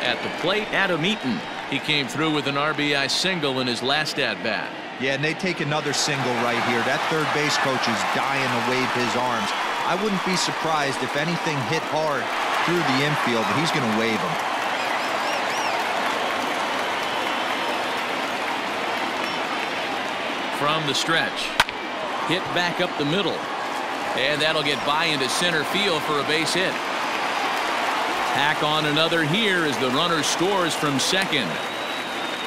At the plate, Adam Eaton. He came through with an RBI single in his last at-bat. Yeah, and they take another single right here. That third base coach is dying to wave his arms. I wouldn't be surprised if anything hit hard through the infield, but he's going to wave them. From the stretch. Hit back up the middle. And that'll get by into center field for a base hit. Tack on another here as the runner scores from second.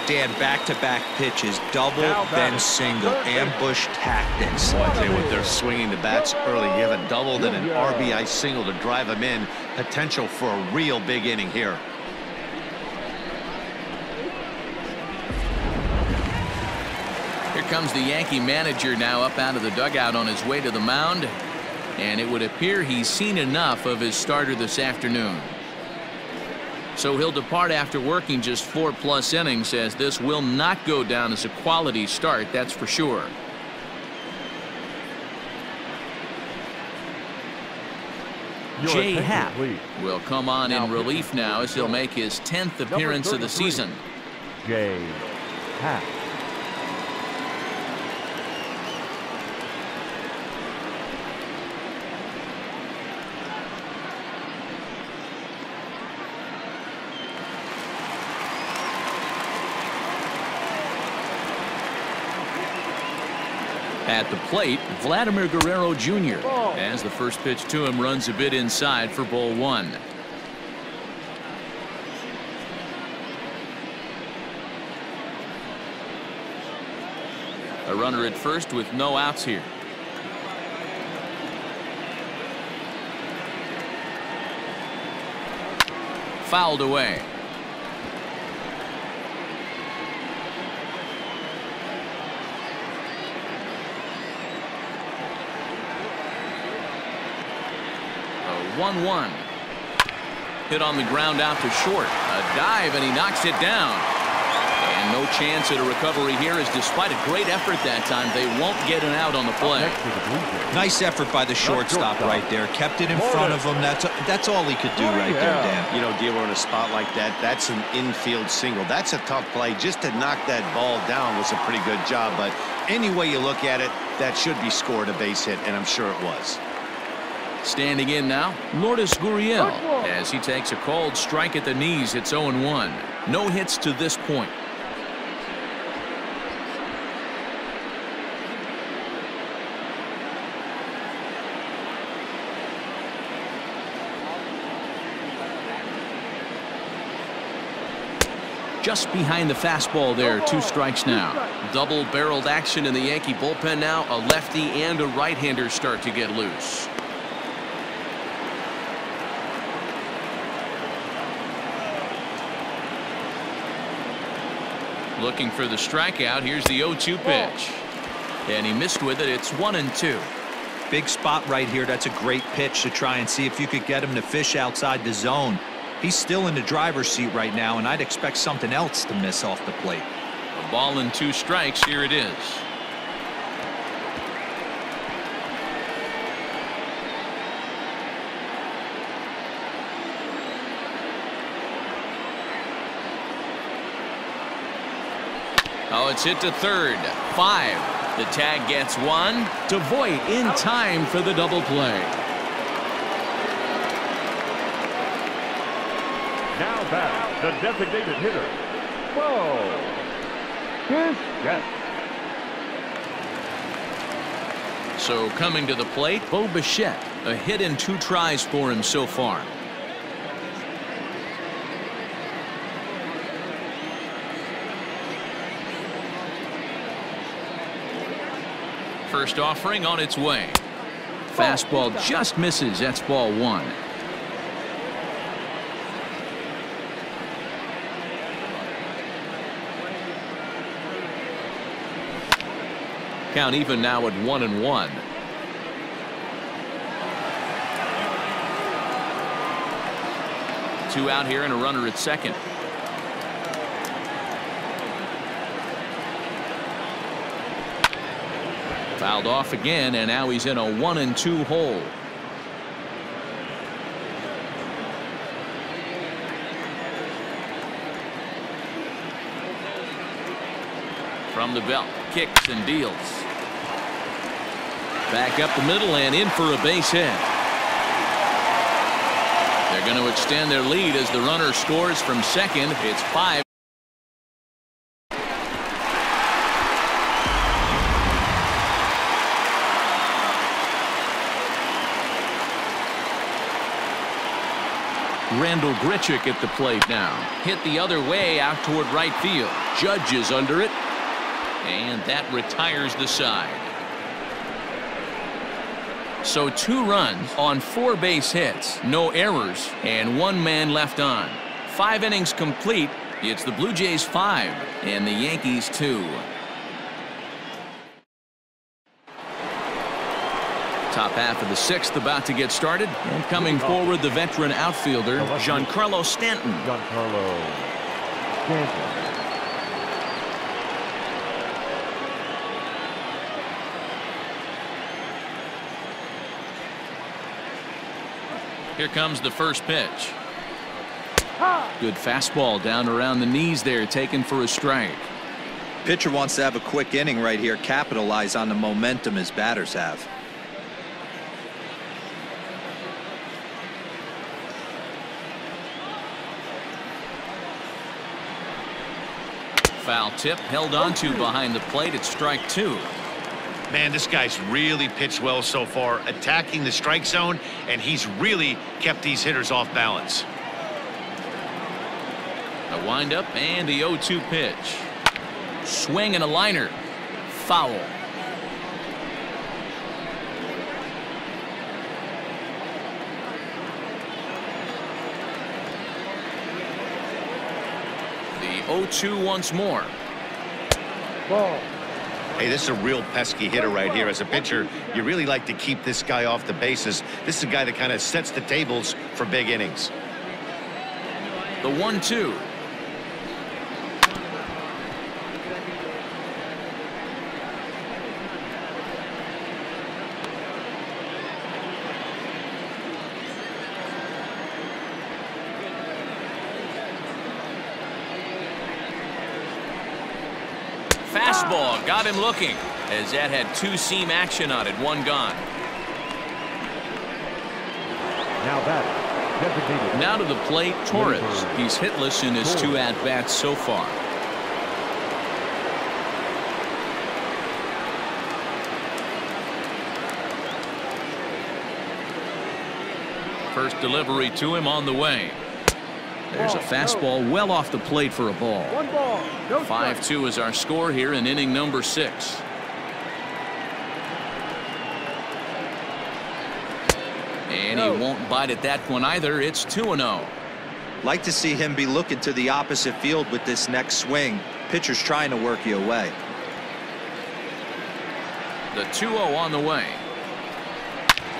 Dan, back-to-back pitches, double, then single, ambush tactics. Boy, I tell you what, they're swinging the bats early. You have a double, then an RBI single to drive them in. Potential for a real big inning here. Here comes the Yankee manager now up out of the dugout on his way to the mound. And it would appear he's seen enough of his starter this afternoon. So he'll depart after working just 4+ innings, as this will not go down as a quality start, that's for sure. Jay Happ will come on in relief now as he'll make his 10th appearance of the season. Jay Happ. At the plate, Vladimir Guerrero Jr. as the first pitch to him runs a bit inside for ball 1. A runner at first with no outs here. Fouled away. 1-1. Hit on the ground out to short. A dive, and he knocks it down. And no chance at a recovery here, as despite a great effort that time, they won't get an out on the play. Nice effort by the shortstop right there. Kept it in front of him. That's all he could do right there, Dan. You know, dealer in a spot like that, that's an infield single. That's a tough play. Just to knock that ball down was a pretty good job. But any way you look at it, that should be scored a base hit, and I'm sure it was. Standing in now, Lourdes Gurriel, as he takes a called strike at the knees. It's 0-1. No hits to this point. Just behind the fastball there. 2 strikes now. Double-barreled action in the Yankee bullpen now. A lefty and a right-hander start to get loose. Looking for the strikeout. Here's the 0-2 pitch. And he missed with it. It's 1-2. Big spot right here. That's a great pitch to try and see if you could get him to fish outside the zone. He's still in the driver's seat right now, and I'd expect something else to miss off the plate. A ball and 2 strikes. Here it is. Oh, it's hit to third. 5. The tag gets 1. To Voit in time for the double play. Now back, the designated hitter, Bo Bichette. So coming to the plate, Bo Bichette. A hit and 2 tries for him so far. First offering on its way. Fastball just misses. That's ball 1. Count even now at 1-1. Two out here and a runner at second. Fouled off again, and now he's in a 1-2 hole. From the belt, kicks and deals. Back up the middle and in for a base hit. They're going to extend their lead as the runner scores from second. It's 5. Randall Grichuk at the plate now. Hit the other way out toward right field. Judge is under it. And that retires the side. So 2 runs on 4 base hits, no errors, and 1 man left on. 5 innings complete. It's the Blue Jays 5 and the Yankees 2. Top half of the 6th about to get started, and coming forward, the veteran outfielder Giancarlo Stanton. Here comes the first pitch. Good fastball down around the knees there, taken for a strike. Pitcher wants to have a quick inning right here, capitalize on the momentum his batters have. Foul tip held onto behind the plate. It's strike 2. Man, this guy's really pitched well so far, attacking the strike zone, and he's really kept these hitters off balance. A windup and the 0-2 pitch. Swing and a liner. Foul. The 0-2 once more. Ball. Hey, this is a real pesky hitter right here. As a pitcher, you really like to keep this guy off the bases. This is a guy that kind of sets the tables for big innings. The 1-2. Fastball got him looking, as that had two-seam action on it. One gone. Now batting, designated. Now to the plate, Torres. He's hitless in his 2 at-bats so far. First delivery to him on the way. There's a fastball well off the plate for a ball. 5-2 is our score here in inning number 6. And he won't bite at that one either. It's 2-0. Like to see him be looking to the opposite field with this next swing. Pitcher's trying to work you away. The 2-0 on the way.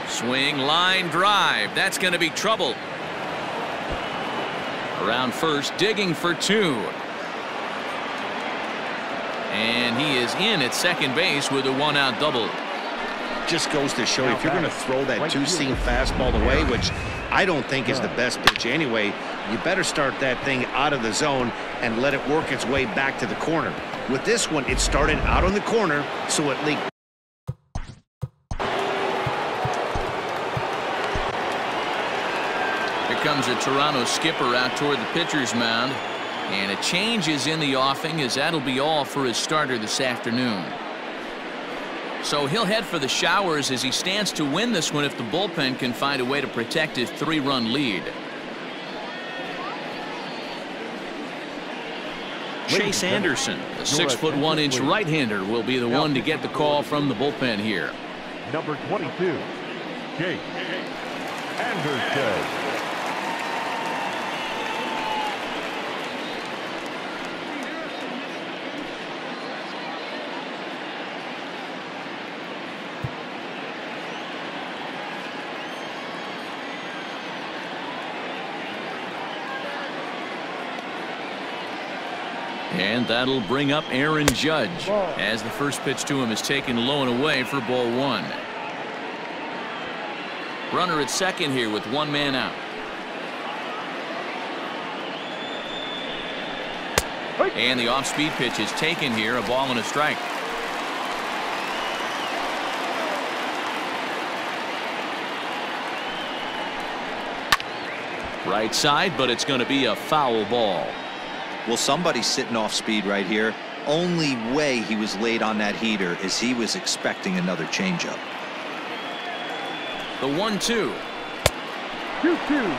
Swing, line drive. That's going to be trouble. Around first, digging for 2. And he is in at second base with a 1-out double. Just goes to show you, if you're going to throw that two-seam fastball away, which I don't think is the best pitch anyway, you better start that thing out of the zone and let it work its way back to the corner. With this one, it started out on the corner, so it leaked. Here comes a Toronto skipper out toward the pitcher's mound. And a change is in the offing, as that'll be all for his starter this afternoon. So he'll head for the showers as he stands to win this one if the bullpen can find a way to protect his 3-run lead. Chase Anderson, the 6'1" right-hander, will be the one to get the call from the bullpen here. Number 22, Chase Anderson. And that'll bring up Aaron Judge as the first pitch to him is taken low and away for ball 1. Runner at second here with 1 man out. And the off-speed pitch is taken here, a ball and a strike. Right side, but it's going to be a foul ball. Well, somebody's sitting off speed right here. Only way he was late on that heater is he was expecting another changeup. The 1-2. 2-2.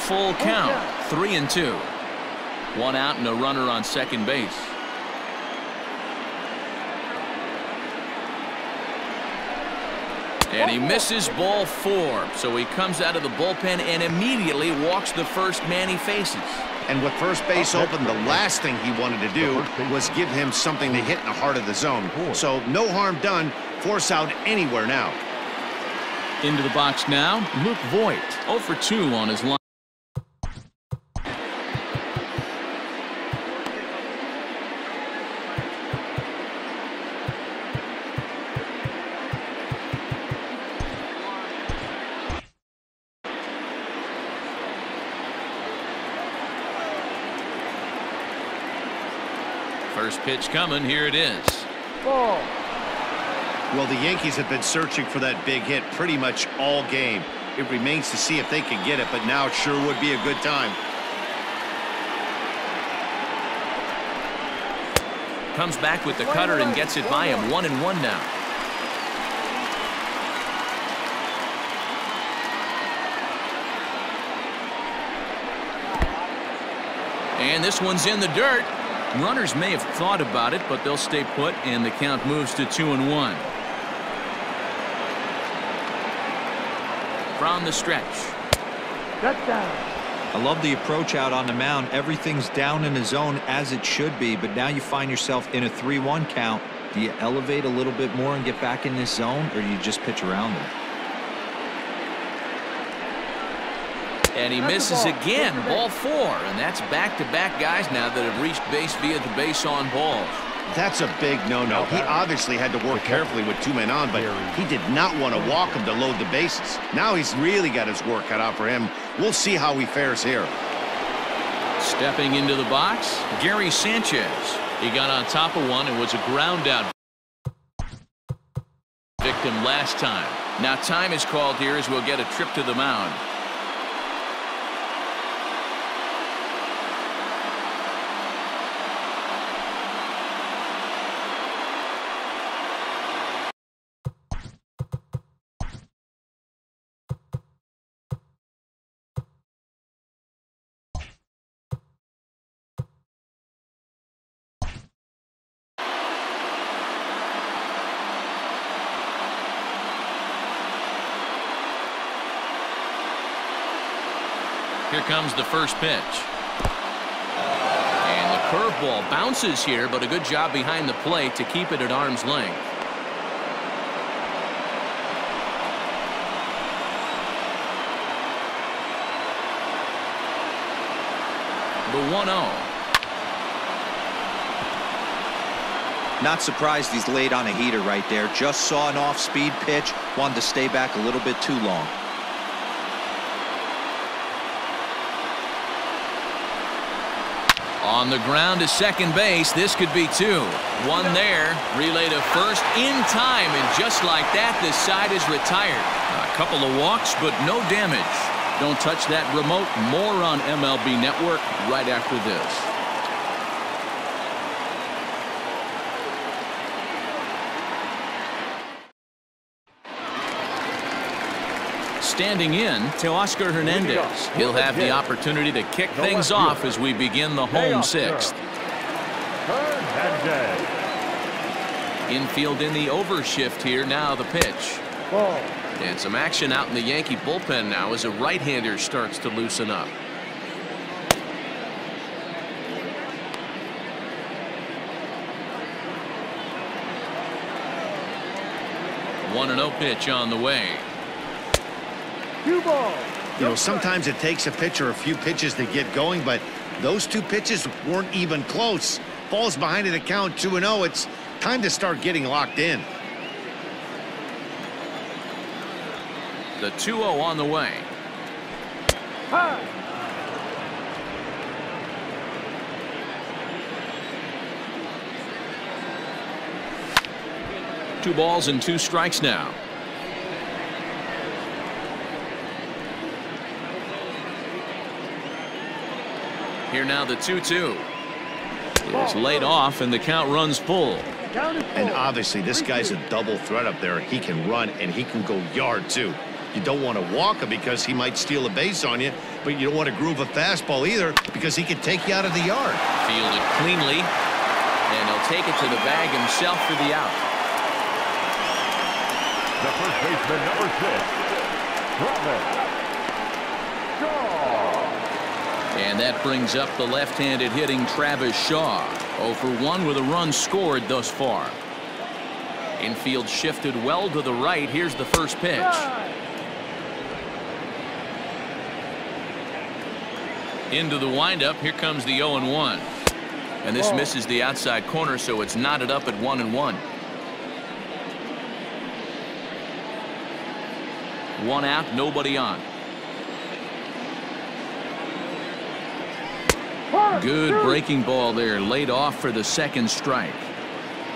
Full count, 3-2. 1 out and a runner on second base. And he misses ball 4, so he comes out of the bullpen and immediately walks the first man he faces. And with first base open, the last thing he wanted to do was give him something to hit in the heart of the zone. So no harm done. Force out anywhere now. Into the box now, Luke Voigt, 0 for 2 on his line. First pitch coming. Here it is. Ball. Well, the Yankees have been searching for that big hit pretty much all game. It remains to see if they can get it, but now it sure would be a good time. Comes back with the cutter and gets it by him. 1-1 now. And this one's in the dirt. Runners may have thought about it, but they'll stay put, and the count moves to 2-1. from the stretch. That's down. I love the approach out on the mound. Everything's down in the zone as it should be, but now you find yourself in a 3-1 count. Do you elevate a little bit more and get back in this zone, or do you just pitch around it? And he misses again, ball 4, and that's back-to-back guys now that have reached base via the base on balls. That's a big no-no. He obviously had to work carefully with 2 men on, but he did not want to walk him to load the bases. Now he's really got his work cut out for him. We'll see how he fares here. Stepping into the box, Gary Sanchez. He got on top of one and was a ground out victim last time. Now time is called here as we'll get a trip to the mound. Here comes the first pitch. And the curveball bounces here, but a good job behind the plate to keep it at arm's length. The 1-0. Not surprised he's laid on a heater right there. Just saw an off-speed pitch. Wanted to stay back a little bit too long. On the ground to second base. This could be 2. 1 there. Relay to first in time, and just like that, this side is retired. A couple of walks, but no damage. Don't touch that remote. More on MLB Network right after this. Standing in, Teoscar Hernandez. He'll have the opportunity to kick things off as we begin the home 6th. Infield in the overshift here. Now the pitch. And some action out in the Yankee bullpen now as a right-hander starts to loosen up. One 1-0 pitch on the way. You know, sometimes it takes a pitcher a few pitches to get going, but those 2 pitches weren't even close. Falls behind in the count 2-0. It's time to start getting locked in. The 2-0 on the way. Two balls and 2 strikes now. Here now the 2-2 is laid off, and the count runs full. And obviously this guy's a double threat up there. He can run and he can go yard too. You don't want to walk him because he might steal a base on you, but you don't want to groove a fastball either because he can take you out of the yard. Fielded cleanly, and he'll take it to the bag himself for the out. The first baseman, number 6, And that brings up the left-handed hitting Travis Shaw. 0 for 1 with a run scored thus far. Infield shifted well to the right. Here's the first pitch. Into the windup. Here comes the 0-1. And this misses the outside corner, so it's knotted up at 1-1. 1 out, nobody on. Good breaking ball there, laid off for the second strike.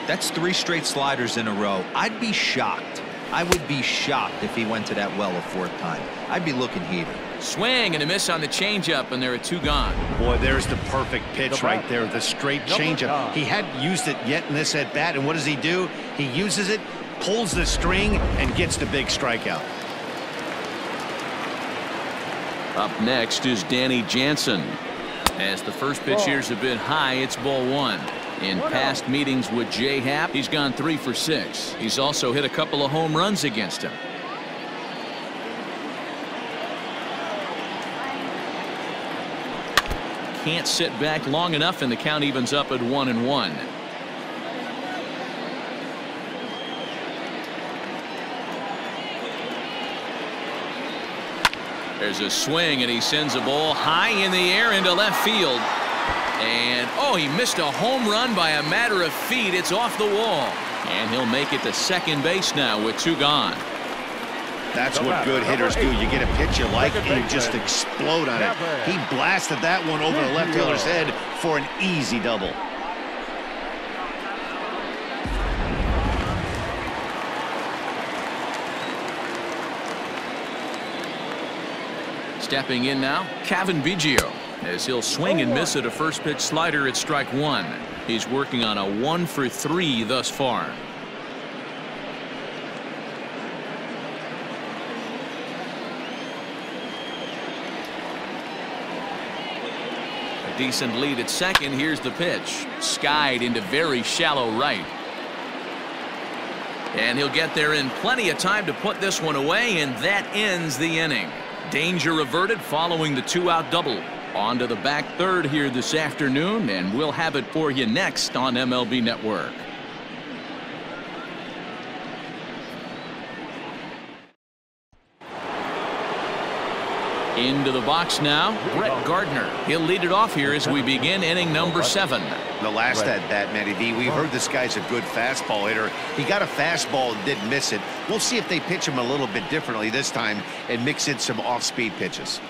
That's 3 straight sliders in a row. I'd be shocked. I would be shocked if he went to that well a 4th time. I'd be looking heater. Swing and a miss on the changeup, and there are 2 gone. Boy, there's the perfect pitch right there, the straight changeup. He hadn't used it yet in this at bat, and what does he do? He uses it, pulls the string, and gets the big strikeout. Up next is Danny Jansen. As the first pitch here's a bit high, it's ball 1. In past meetings with Jay Happ, he's gone 3 for 6. He's also hit a couple of home runs against him. can't sit back long enough, and the count evens up at 1-1. There's a swing, and he sends a ball high in the air into left field. And, oh, he missed a home run by a matter of feet. It's off the wall. And he'll make it to second base now with 2 gone. That's what good hitters do. You get a pitch you like, and you just explode on it. He blasted that one over the left fielder's head for an easy double. Stepping in now, Gaviglio, as he'll swing and miss at a first pitch slider at strike 1. He's working on a 1-for-3 thus far. A decent lead at second. Here's the pitch. Skied into very shallow right. And he'll get there in plenty of time to put this one away, and that ends the inning. Danger averted following the 2-out double. On to the back third here this afternoon, and we'll have it for you next on MLB Network. Into the box now, Brett Gardner. He'll lead it off here as we begin inning number 7. The last at bat, Matty D, we heard this guy's a good fastball hitter. He got a fastball and didn't miss it. We'll see if they pitch him a little bit differently this time and mix in some off-speed pitches.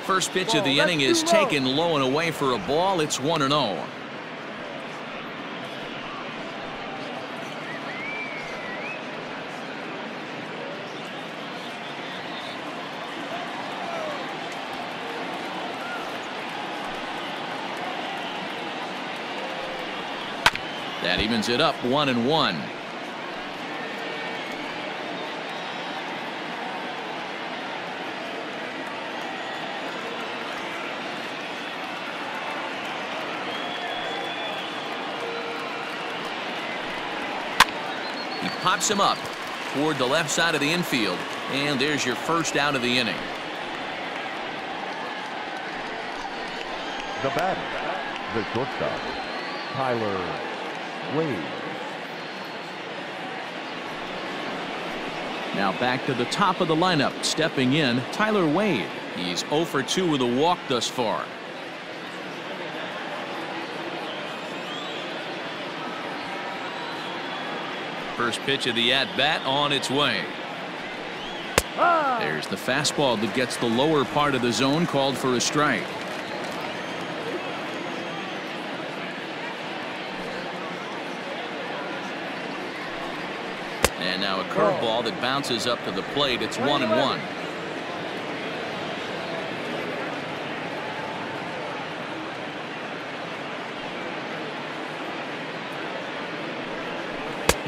First pitch of the inning is taken low and away for a ball. It's 1-0. That evens it up 1-1. He pops him up toward the left side of the infield, and there's your first out of the inning. The batter, the shortstop, Tyler Wade. Now back to the top of the lineup. Stepping in, Tyler Wade. He's 0 for 2 with a walk thus far. First pitch of the at-bat on its way. There's the fastball that gets the lower part of the zone, called for a strike. And now a curveball that bounces up to the plate. It's 1-1.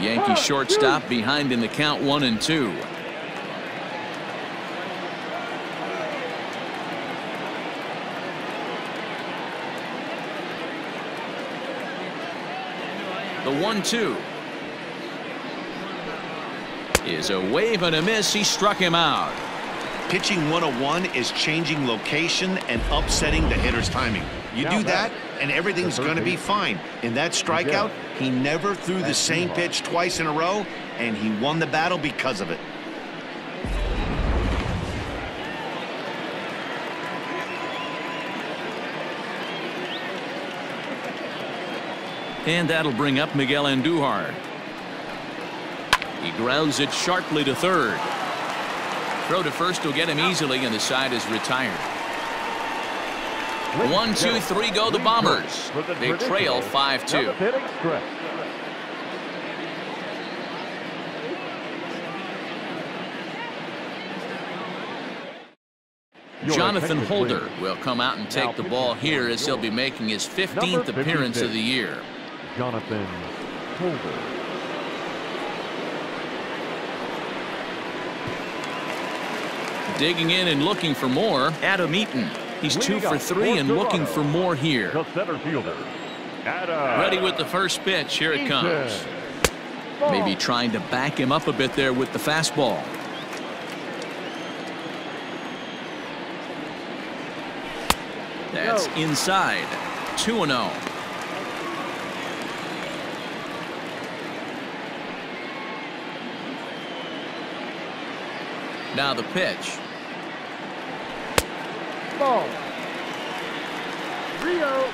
Yankee shortstop behind in the count 1-2. The 1-2 is a wave and a miss. He struck him out. Pitching 101 is changing location and upsetting the hitter's timing. You do that, and everything's going to be fine. In that strikeout, he never threw the same pitch twice in a row, and he won the battle because of it. And that'll bring up Miguel Andujar. He grounds it sharply to third. Throw to first will get him easily, and the side is retired. 1, 2, 3 go the Bombers. They trail 5-2. Jonathan Holder will come out and take the ball here, as he'll be making his 15th appearance of the year. Jonathan Holder. Digging in and looking for more, Adam Eaton. He's 2 for 3 and looking for more here. The center fielder, Ready with the first pitch. Here it comes. Maybe trying to back him up a bit there with the fastball. That's inside. 2-0. Now the pitch. Ball. Rio.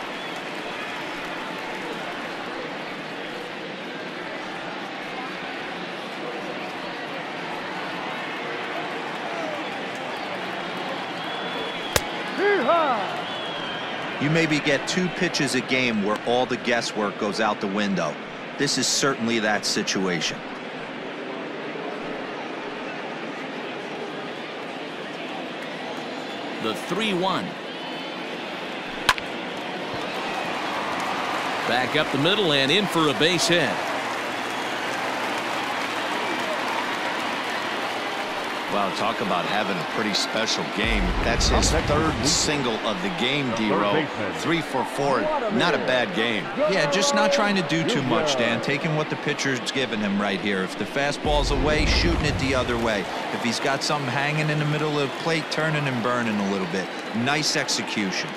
You maybe get 2 pitches a game where all the guesswork goes out the window. This is certainly that situation. The 3-1. Back up the middle and in for a base hit. Wow, talk about having a pretty special game. That's his 3rd single of the game, D-Row. 3 for 4. Not a bad game. Yeah, just not trying to do too much, Dan. Taking what the pitcher's giving him right here. If the fastball's away, shooting it the other way. If he's got something hanging in the middle of the plate, turning and burning a little bit. Nice execution.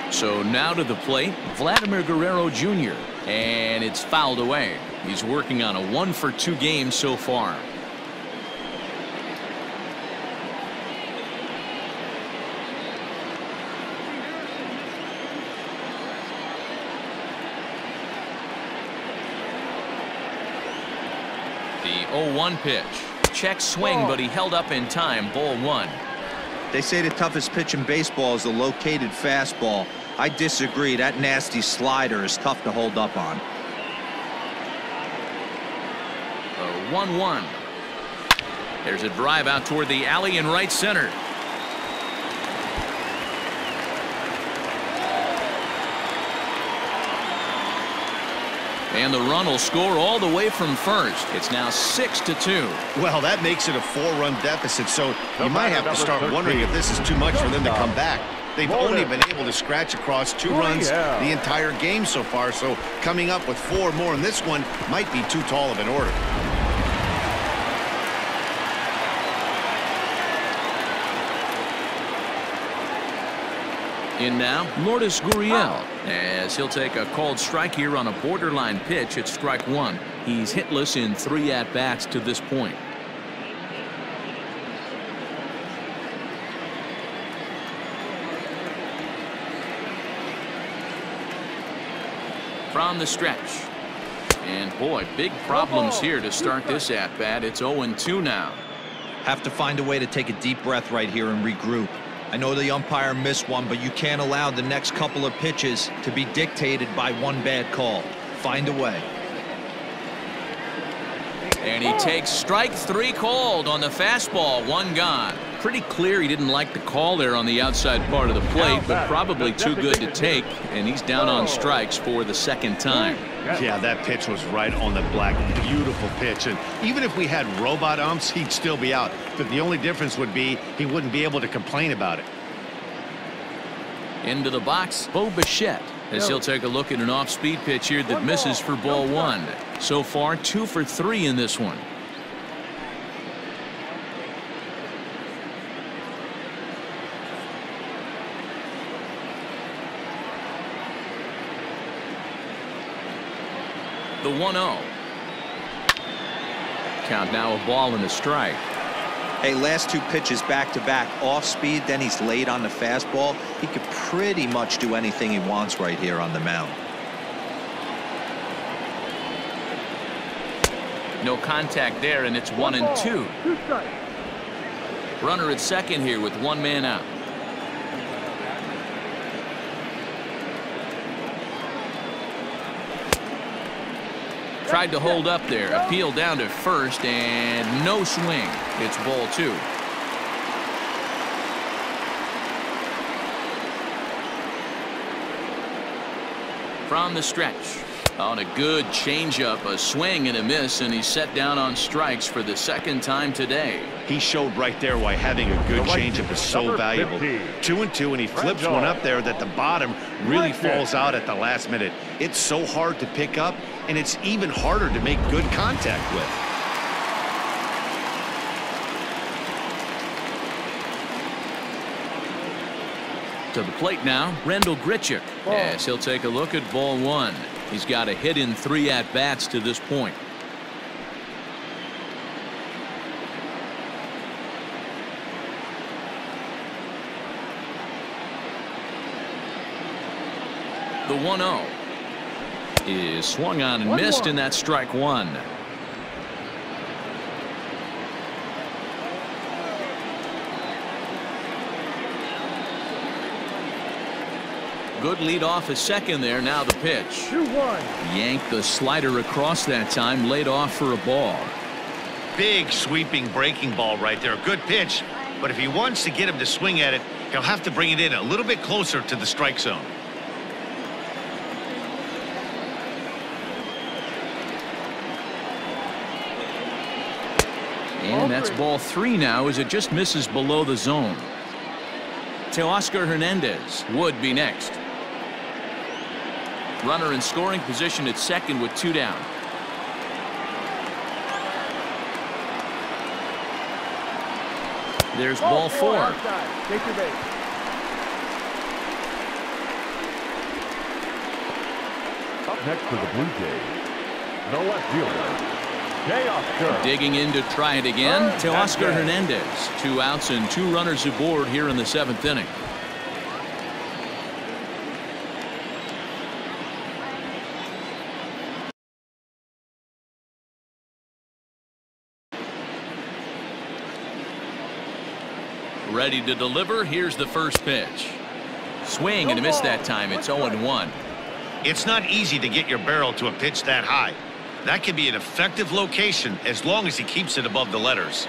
So now to the plate, Vladimir Guerrero Jr. And it's fouled away. He's working on a 1-for-2 game so far. The 0-1 pitch. Check swing, but he held up in time. Ball 1. They say the toughest pitch in baseball is the located fastball. I disagree. That nasty slider is tough to hold up on. The 1-1. There's a drive out toward the alley in right center. And the run will score all the way from first. It's now 6-2. Well, that makes it a 4-run deficit, so you might have to start wondering if this is too much for them to come back. They've only been able to scratch across 2 runs the entire game so far, so coming up with 4 more in this one might be too tall of an order. In now, Lourdes Gurriel, as he'll take a called strike here on a borderline pitch at strike 1. He's hitless in 3 at-bats to this point. From the stretch. And boy, big problems here to start this at-bat. It's 0-2 now. Have to find a way to take a deep breath right here and regroup. I know the umpire missed one, but you can't allow the next couple of pitches to be dictated by one bad call. Find a way. And he takes strike 3 called on the fastball. 1 gone. Pretty clear he didn't like the call there on the outside part of the plate, but probably too good to take, and he's down on strikes for the 2nd time. Yeah, that pitch was right on the black. Beautiful pitch. And even if we had robot umps, he'd still be out. But the only difference would be he wouldn't be able to complain about it. Into the box, Bo Bichette, as he'll take a look at an off-speed pitch here that misses for ball 1. So far, 2 for 3 in this one. The 1-0. Count now a ball and a strike. Hey, last 2 pitches back-to-back off speed, then he's laid on the fastball. He could pretty much do anything he wants right here on the mound. No contact there, and it's 1-2. Runner at second here with 1 man out. Tried to hold up there. Appeal down to first, and no swing. It's ball 2. From the stretch. On a good changeup, a swing and a miss, and he's set down on strikes for the 2nd time today. He showed right there why having a good changeup is so valuable. 2-2, and he flips one up there that the bottom really falls out at the last minute. It's so hard to pick up, and it's even harder to make good contact with. To the plate now, Rendell Grichuk. Yes, he'll take a look at ball one. He's got a hit in 3 at-bats to this point. The 1-0 is swung on and missed, and that's strike one. Good lead off a second there. Now the pitch. 2-1. Yanked the slider across that time, laid off for a ball. Big sweeping breaking ball right there. Good pitch, but if he wants to get him to swing at it, he'll have to bring it in a little bit closer to the strike zone. And that's ball 3 now as it just misses below the zone. Teoscar Hernandez would be next. Runner in scoring position at second with 2 down. There's ball 4. Take your base. Up next for the Blue Jays, the left fielder, Teoscar. Digging in to try it again, Teoscar Hernandez. 2 outs and 2 runners aboard here in the 7th inning. Ready to deliver. Here's the first pitch. Swing and a miss that time. It's 0-1. It's not easy to get your barrel to a pitch that high. That can be an effective location as long as he keeps it above the letters.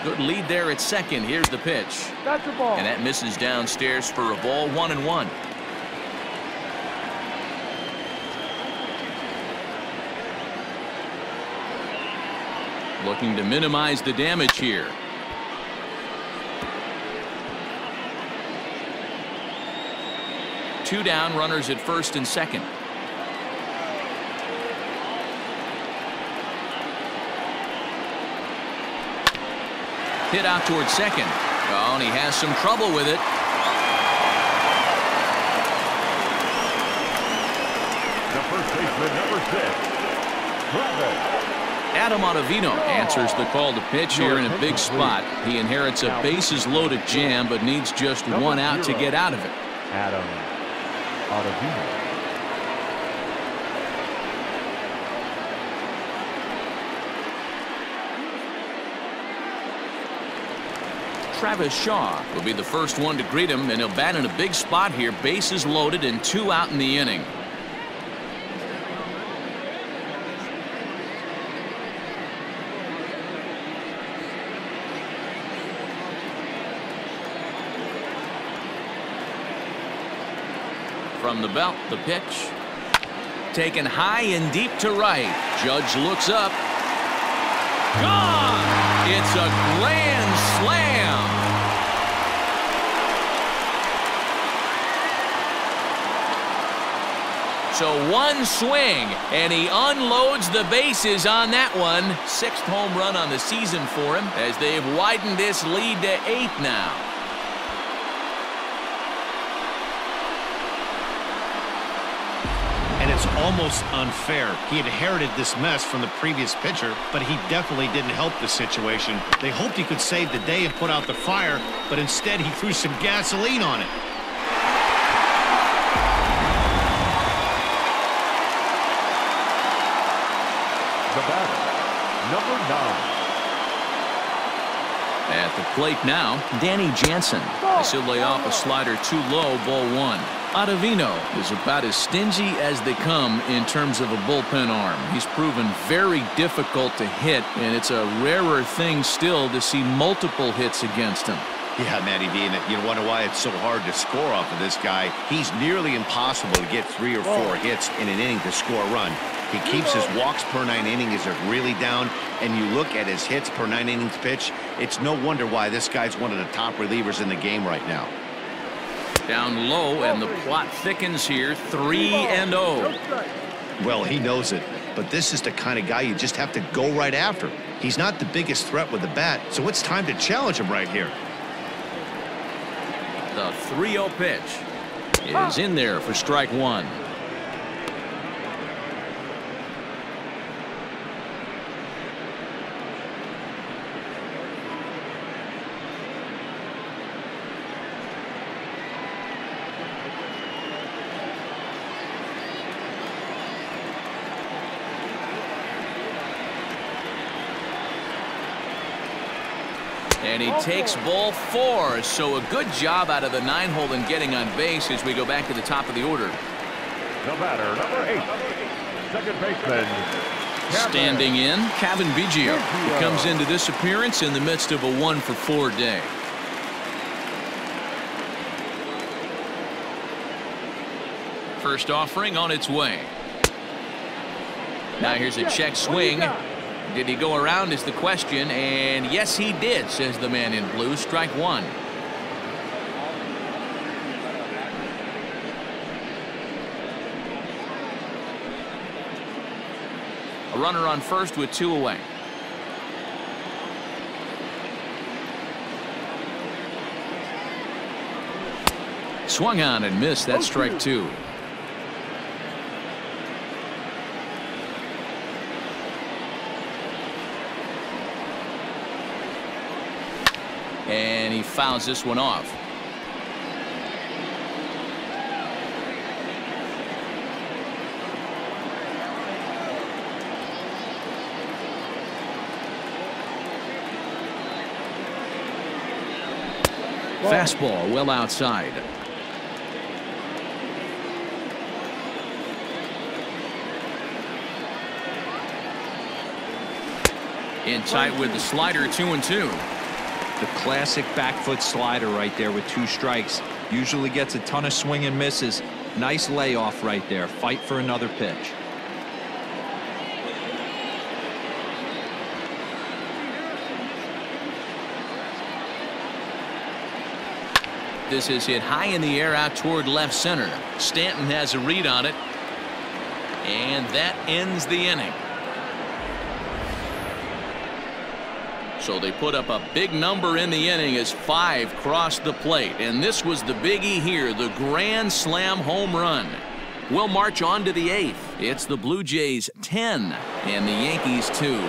Good lead there at second. Here's the pitch. That's a ball. And that misses downstairs for a ball. 1-1. Looking to minimize the damage here. Two down, runners at first and second. Hit out towards second. Oh, and he has some trouble with it. The first baseman, number 6, Travis. Adam Ottavino answers the call to pitch here in a big spot. He inherits a bases loaded jam, but needs just 1 out to get out of it. Adam Ottavino. Travis Shaw will be the first one to greet him, and he'll bat in a big spot here. Bases loaded and 2 out in the inning. From the belt, the pitch. Taken high and deep to right. Judge looks up. Gone! It's a grand slam. So 1 swing, and he unloads the bases on that one. 6th home run on the season for him as they've widened this lead to 8 now. And it's almost unfair. He inherited this mess from the previous pitcher, but he definitely didn't help the situation. They hoped he could save the day and put out the fire, but instead he threw some gasoline on it. The batter, number 9. At the plate now, Danny Jansen. As he'll lay off a slider too low, ball 1. Ottavino is about as stingy as they come in terms of a bullpen arm. He's proven very difficult to hit, and it's a rarer thing still to see multiple hits against him. Yeah, Matty V, and you wonder why it's so hard to score off of this guy. He's nearly impossible to get 3 or 4 hits in an inning to score a run. He keeps his walks per 9 innings are really down, and you look at his hits per 9 innings pitch, it's no wonder why this guy's one of the top relievers in the game right now. Down low, and the plot thickens here. 3-0. Well, he knows it. but this is the kind of guy you just have to go right after. He's not the biggest threat with the bat, so it's time to challenge him right here. The 3-0 pitch is in there for strike one. And he takes ball 4, so a good job out of the 9-hole in getting on base as we go back to the top of the order. The batter, number 8, second baseman. Standing in, Gaviglio, who comes into this appearance in the midst of a 1-for-4 day. First offering on its way. Now here's a check swing. Did he go around is the question, and yes he did, says the man in blue. Strike one. A runner on first with 2 away. Swung on and missed. That's strike 2. And he fouls this one off. Fastball well outside. In tight with the slider, 2-2. The classic back foot slider right there with 2 strikes. Usually gets a ton of swing and misses. Nice layoff right there. Fight for another pitch. This is hit high in the air out toward left center. Stanton has a read on it. And that ends the inning. So they put up a big number in the inning as 5 crossed the plate. And this was the biggie here, the grand slam home run. We'll march on to the 8th. It's the Blue Jays 10 and the Yankees 2.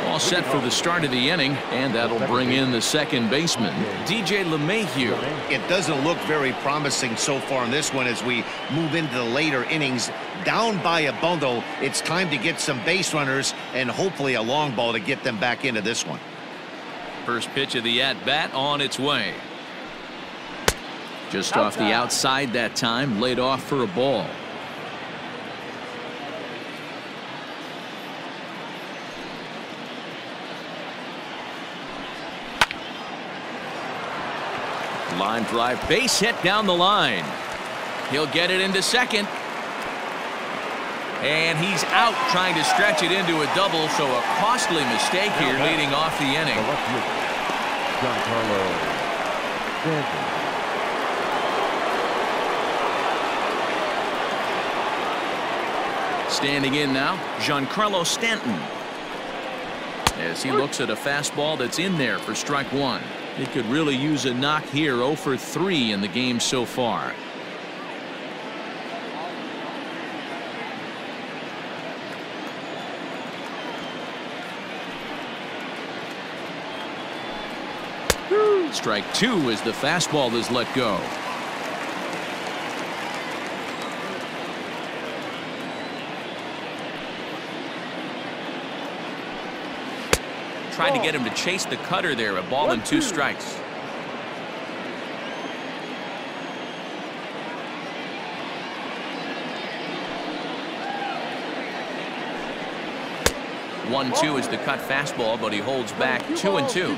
All set for the start of the inning, and that'll bring in the second baseman, DJ LeMahieu. It doesn't look very promising so far in this one as we move into the later innings. Down by a bundle, it's time to get some base runners and hopefully a long ball to get them back into this one. First pitch of the at-bat on its way. Just off the outside that time, laid off for a ball. Line drive, base hit down the line. He'll get it into second. And he's out trying to stretch it into a double, so a costly mistake here leading off the inning. Standing in now, Giancarlo Stanton. As he looks at a fastball that's in there for strike 1. He could really use a knock here. 0 for 3 in the game so far. Strike 2 as the fastball is let go. Tried to get him to chase the cutter there. A ball and 2 strikes. One, 2 is the cut fastball, but he holds back. 2-2.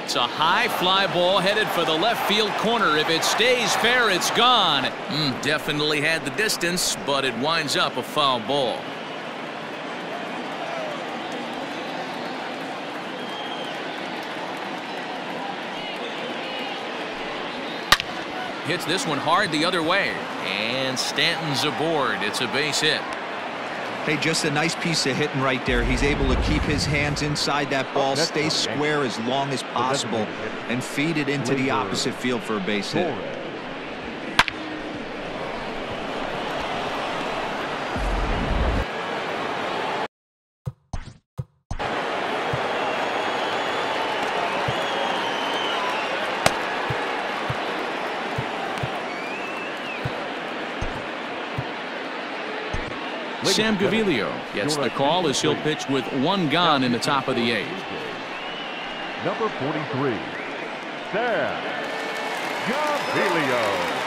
It's a high fly ball headed for the left field corner. If it stays fair, it's gone. Definitely had the distance, but it winds up a foul ball. Hits this one hard the other way. And Stanton's aboard. It's a base hit. Hey, just a nice piece of hitting right there. He's able to keep his hands inside that ball, stay square as long as possible, and feed it into the opposite field for a base hit. Sam Gaviglio gets the call as he'll pitch with one gone in the top of the 8th. Number 43, Sam Gaviglio.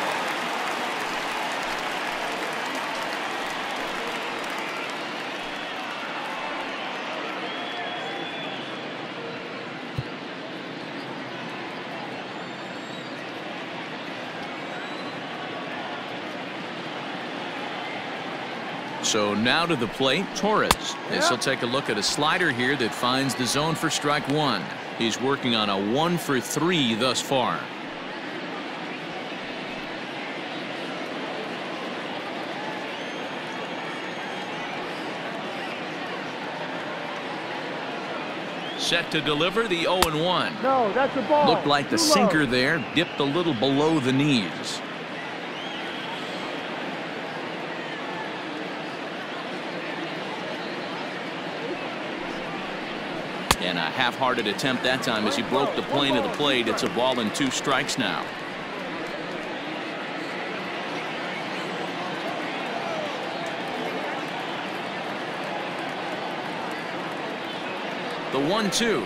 So now to the plate, Torres, as he'll take a look at a slider here that finds the zone for strike one. He's working on a 1 for 3 thus far. Set to deliver the 0-1. No, that's a ball. Looked like the sinker there dipped a little below the knees. And a half-hearted attempt that time as he broke the plane of the plate. It's a ball and 2 strikes now. The 1-2.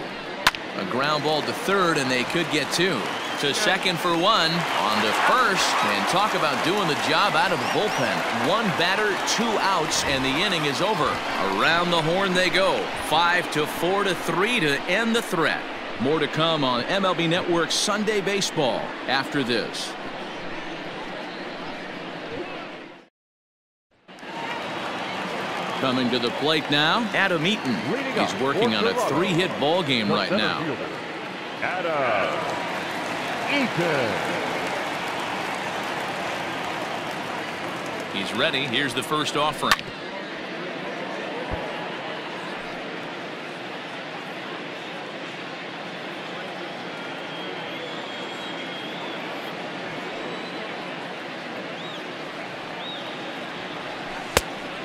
A ground ball to third, and they could get 2. To second for 1. On to first. And talk about doing the job out of the bullpen. 1 batter, 2 outs, and the inning is over. Around the horn they go. 5-4 to 3 to end the threat. More to come on MLB Network's Sunday Baseball after this. Coming to the plate now, Adam Eaton. He's working on a 3-hit ball game right now. Adam Eaton. He's ready. Here's the first offering.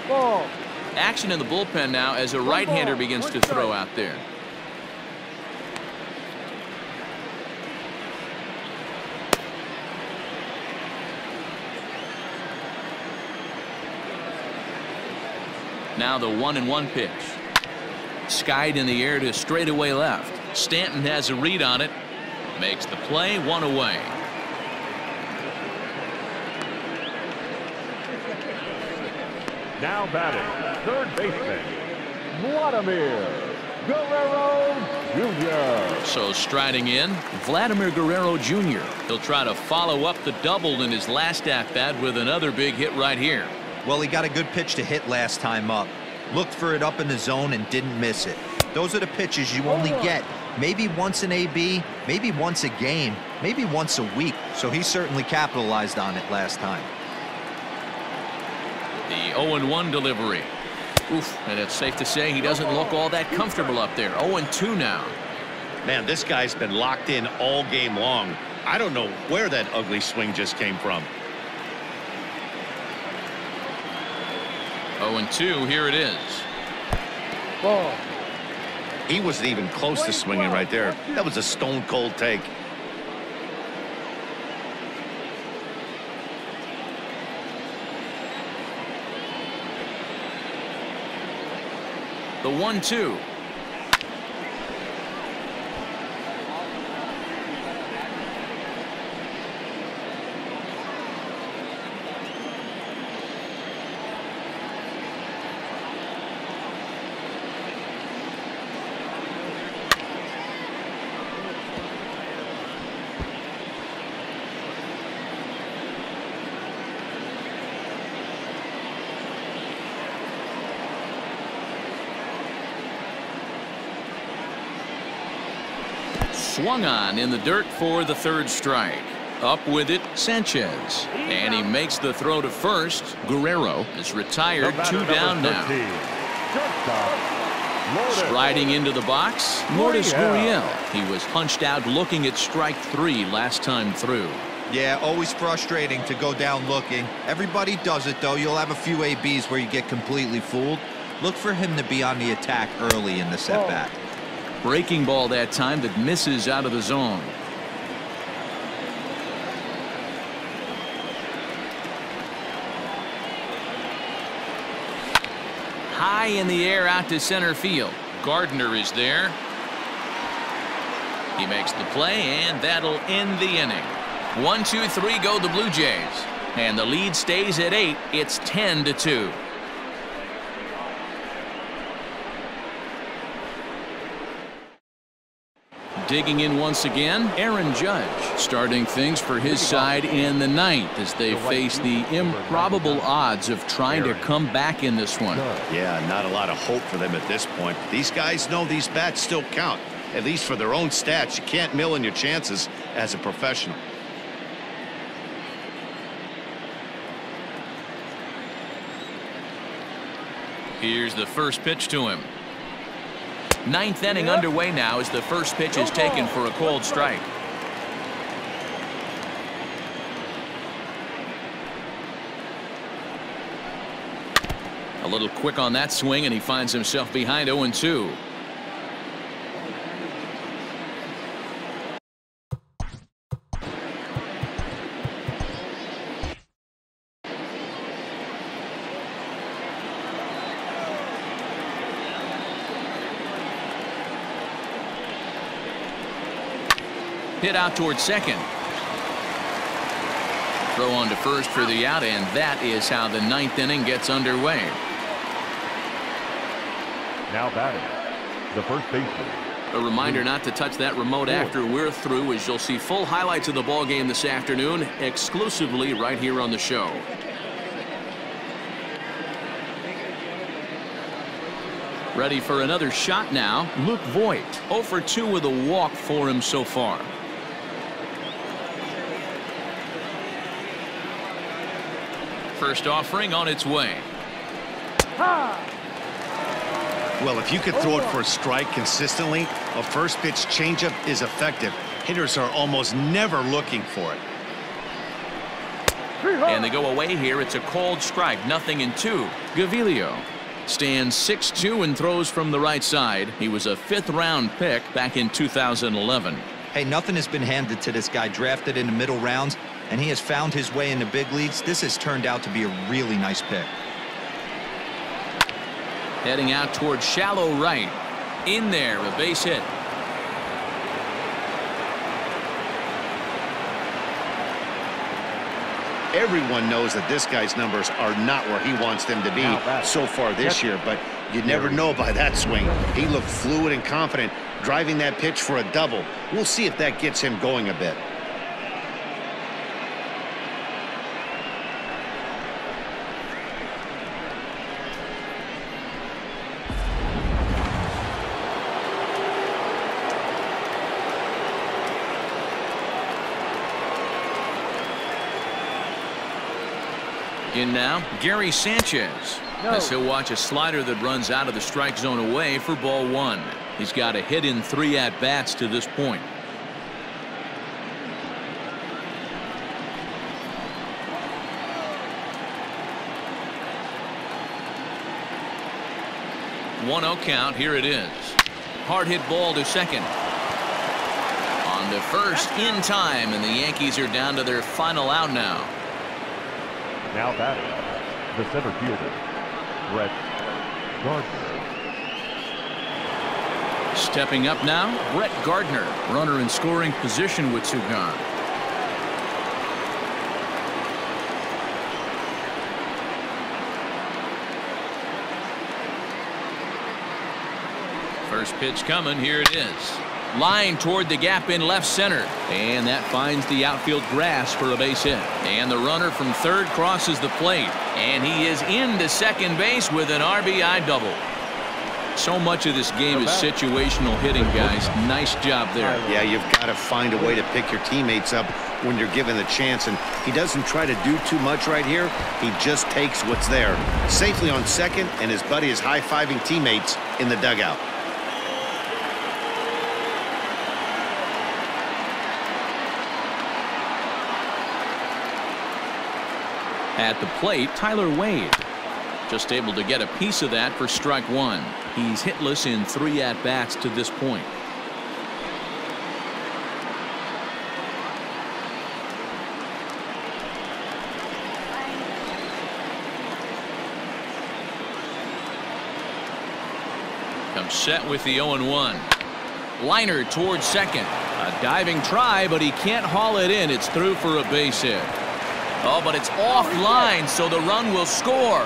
Ball. Action in the bullpen now as a right-hander begins to throw out there. Now the 1-1 pitch. Skied in the air to straightaway left. Stanton has a read on it. Makes the play, 1 away. Now batting, third baseman, Vladimir Guerrero Jr. So striding in, Vladimir Guerrero Jr. He'll try to follow up the double in his last at-bat with another big hit right here. Well, he got a good pitch to hit last time up. Looked for it up in the zone and didn't miss it. Those are the pitches you only get maybe once in AB, maybe once a game, maybe once a week. So he certainly capitalized on it last time. The 0-1 delivery. Oof, and it's safe to say he doesn't look all that comfortable up there. 0-2 now. Man, this guy's been locked in all game long. I don't know where that ugly swing just came from. 0-2, here it is. Ball. He wasn't even close to swinging right there. That was a stone-cold take. The 1-2. Swung on in the dirt for the third strike. Up with it, Sanchez. And he makes the throw to first. Guerrero is retired. 2 down now. Striding into the box, Lourdes Gurriel. He was punched out looking at strike 3 last time through. Yeah, always frustrating to go down looking. Everybody does it, though. You'll have a few ABs where you get completely fooled. Look for him to be on the attack early in the setback. Breaking ball that time that misses out of the zone. High in the air out to center field. Gardner is there. He makes the play, and that'll end the inning. 1, 2, 3 go the Blue Jays. And the lead stays at 8. It's 10-2. Digging in once again, Aaron Judge starting things for his side in the 9th as they face the improbable odds of trying to come back in this one. Yeah, not a lot of hope for them at this point. These guys know these bats still count, at least for their own stats. You can't mill in your chances as a professional. Here's the first pitch to him. 9th inning underway now as the first pitch is taken for a called strike. A little quick on that swing, and he finds himself behind 0-2. Hit out towards second. Throw on to first for the out, and that is how the 9th inning gets underway. Now batting, the first baseman. A reminder not to touch that remote after we're through, as you'll see full highlights of the ball game this afternoon exclusively right here on the show. Ready for another shot now. Luke Voigt, 0 for 2 with a walk for him so far. First offering on its way. Well, if you could throw it for a strike consistently, a first pitch changeup is effective. Hitters are almost never looking for it. And they go away here. It's a called strike. 0-2. Gaviglio stands 6'2" and throws from the right side. He was a 5th-round pick back in 2011. Hey, nothing has been handed to this guy. Drafted in the middle rounds, and he has found his way in the big leagues. This has turned out to be a really nice pick. Heading out towards shallow right. In there, a base hit. Everyone knows that this guy's numbers are not where he wants them to be so far this year, but you never know by that swing. He looked fluid and confident, driving that pitch for a double. We'll see if that gets him going a bit. In now, Gary Sanchez. As he'll watch a slider that runs out of the strike zone away for ball 1. He's got a hit in 3 at-bats to this point. One-0 count. Here it is. Hard hit ball to second. On to first in time, and the Yankees are down to their final out now. Now batting, the center fielder, Brett Gardner. Stepping up now, Brett Gardner, runner in scoring position with 2 gone. First pitch coming. Here it is. Line toward the gap in left center, and that finds the outfield grass for a base hit. And the runner from third crosses the plate, and he is into second base with an RBI double. So much of this game is situational hitting, guys. Nice job there. Yeah, you've got to find a way to pick your teammates up when you're given the chance, and he doesn't try to do too much right here. He just takes what's there. Safely on second, and his buddy is high-fiving teammates in the dugout. At the plate, Tyler Wade. Just able to get a piece of that for strike one. He's hitless in 3 at-bats to this point. Comes set with the 0-1. Liner towards second. A diving try, but he can't haul it in. It's through for a base hit. Oh, but it's offline, so the run will score.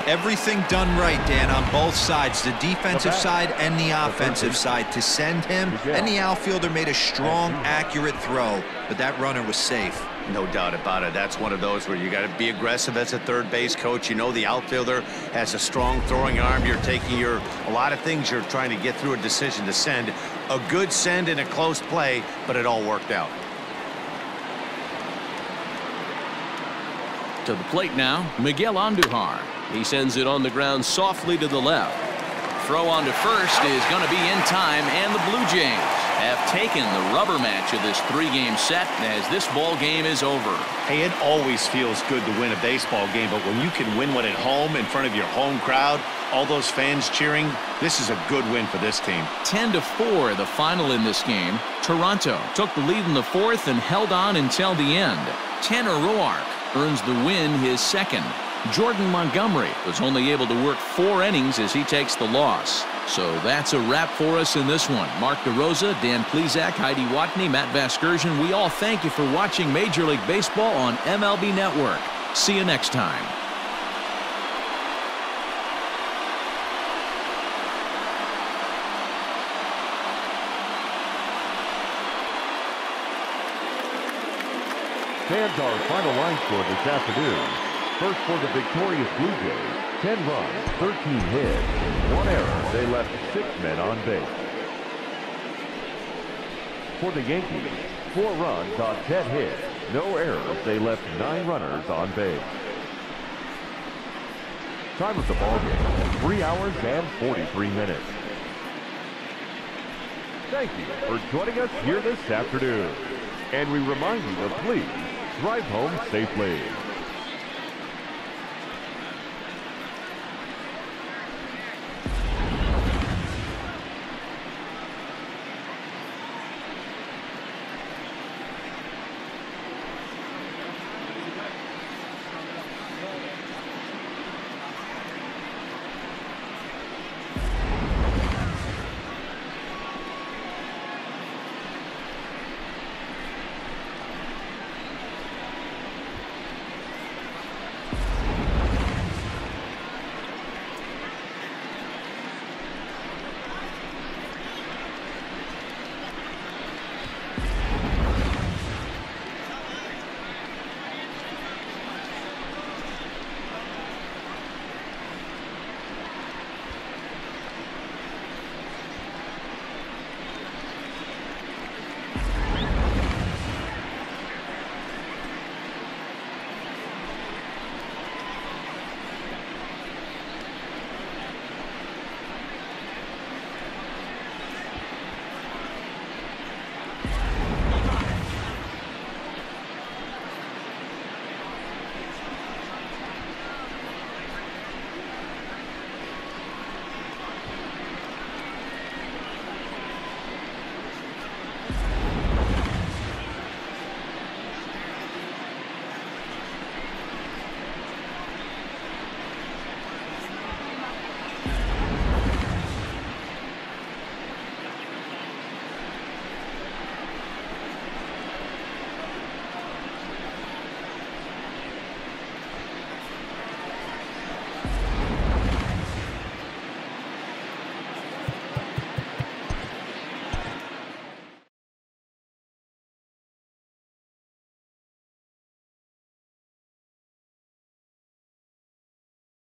Everything done right, Dan, on both sides, the defensive side and the offensive side, to send him, and the outfielder made a strong, accurate throw, but that runner was safe. No doubt about it. That's one of those where you got to be aggressive as a third base coach. You know the outfielder has a strong throwing arm. You're taking a lot of things you're trying to get through a decision to send. A good send in a close play, but it all worked out. To the plate now, Miguel Andujar. He sends it on the ground softly to the left. Throw on to first is going to be in time, and the Blue Jays have taken the rubber match of this 3-game set as this ball game is over. Hey, it always feels good to win a baseball game, but when you can win one at home in front of your home crowd, all those fans cheering, this is a good win for this team. 10-4 the final in this game. Toronto took the lead in the 4th and held on until the end. Tanner Roark earns the win, his second. Jordan Montgomery was only able to work 4 innings as he takes the loss. So that's a wrap for us in this one. Mark DeRosa, Dan Plesac, Heidi Watney, Matt Vasgersian, we all thank you for watching Major League Baseball on MLB Network. See you next time. Fans, our final line score this afternoon. First for the victorious Blue Jays, 10 runs, 13 hits, 1 error. They left 6 men on base. For the Yankees, 4 runs on 10 hits, no errors. They left 9 runners on base. Time of the ball game, 3 hours and 43 minutes. Thank you for joining us here this afternoon. And we remind you to please drive home safely.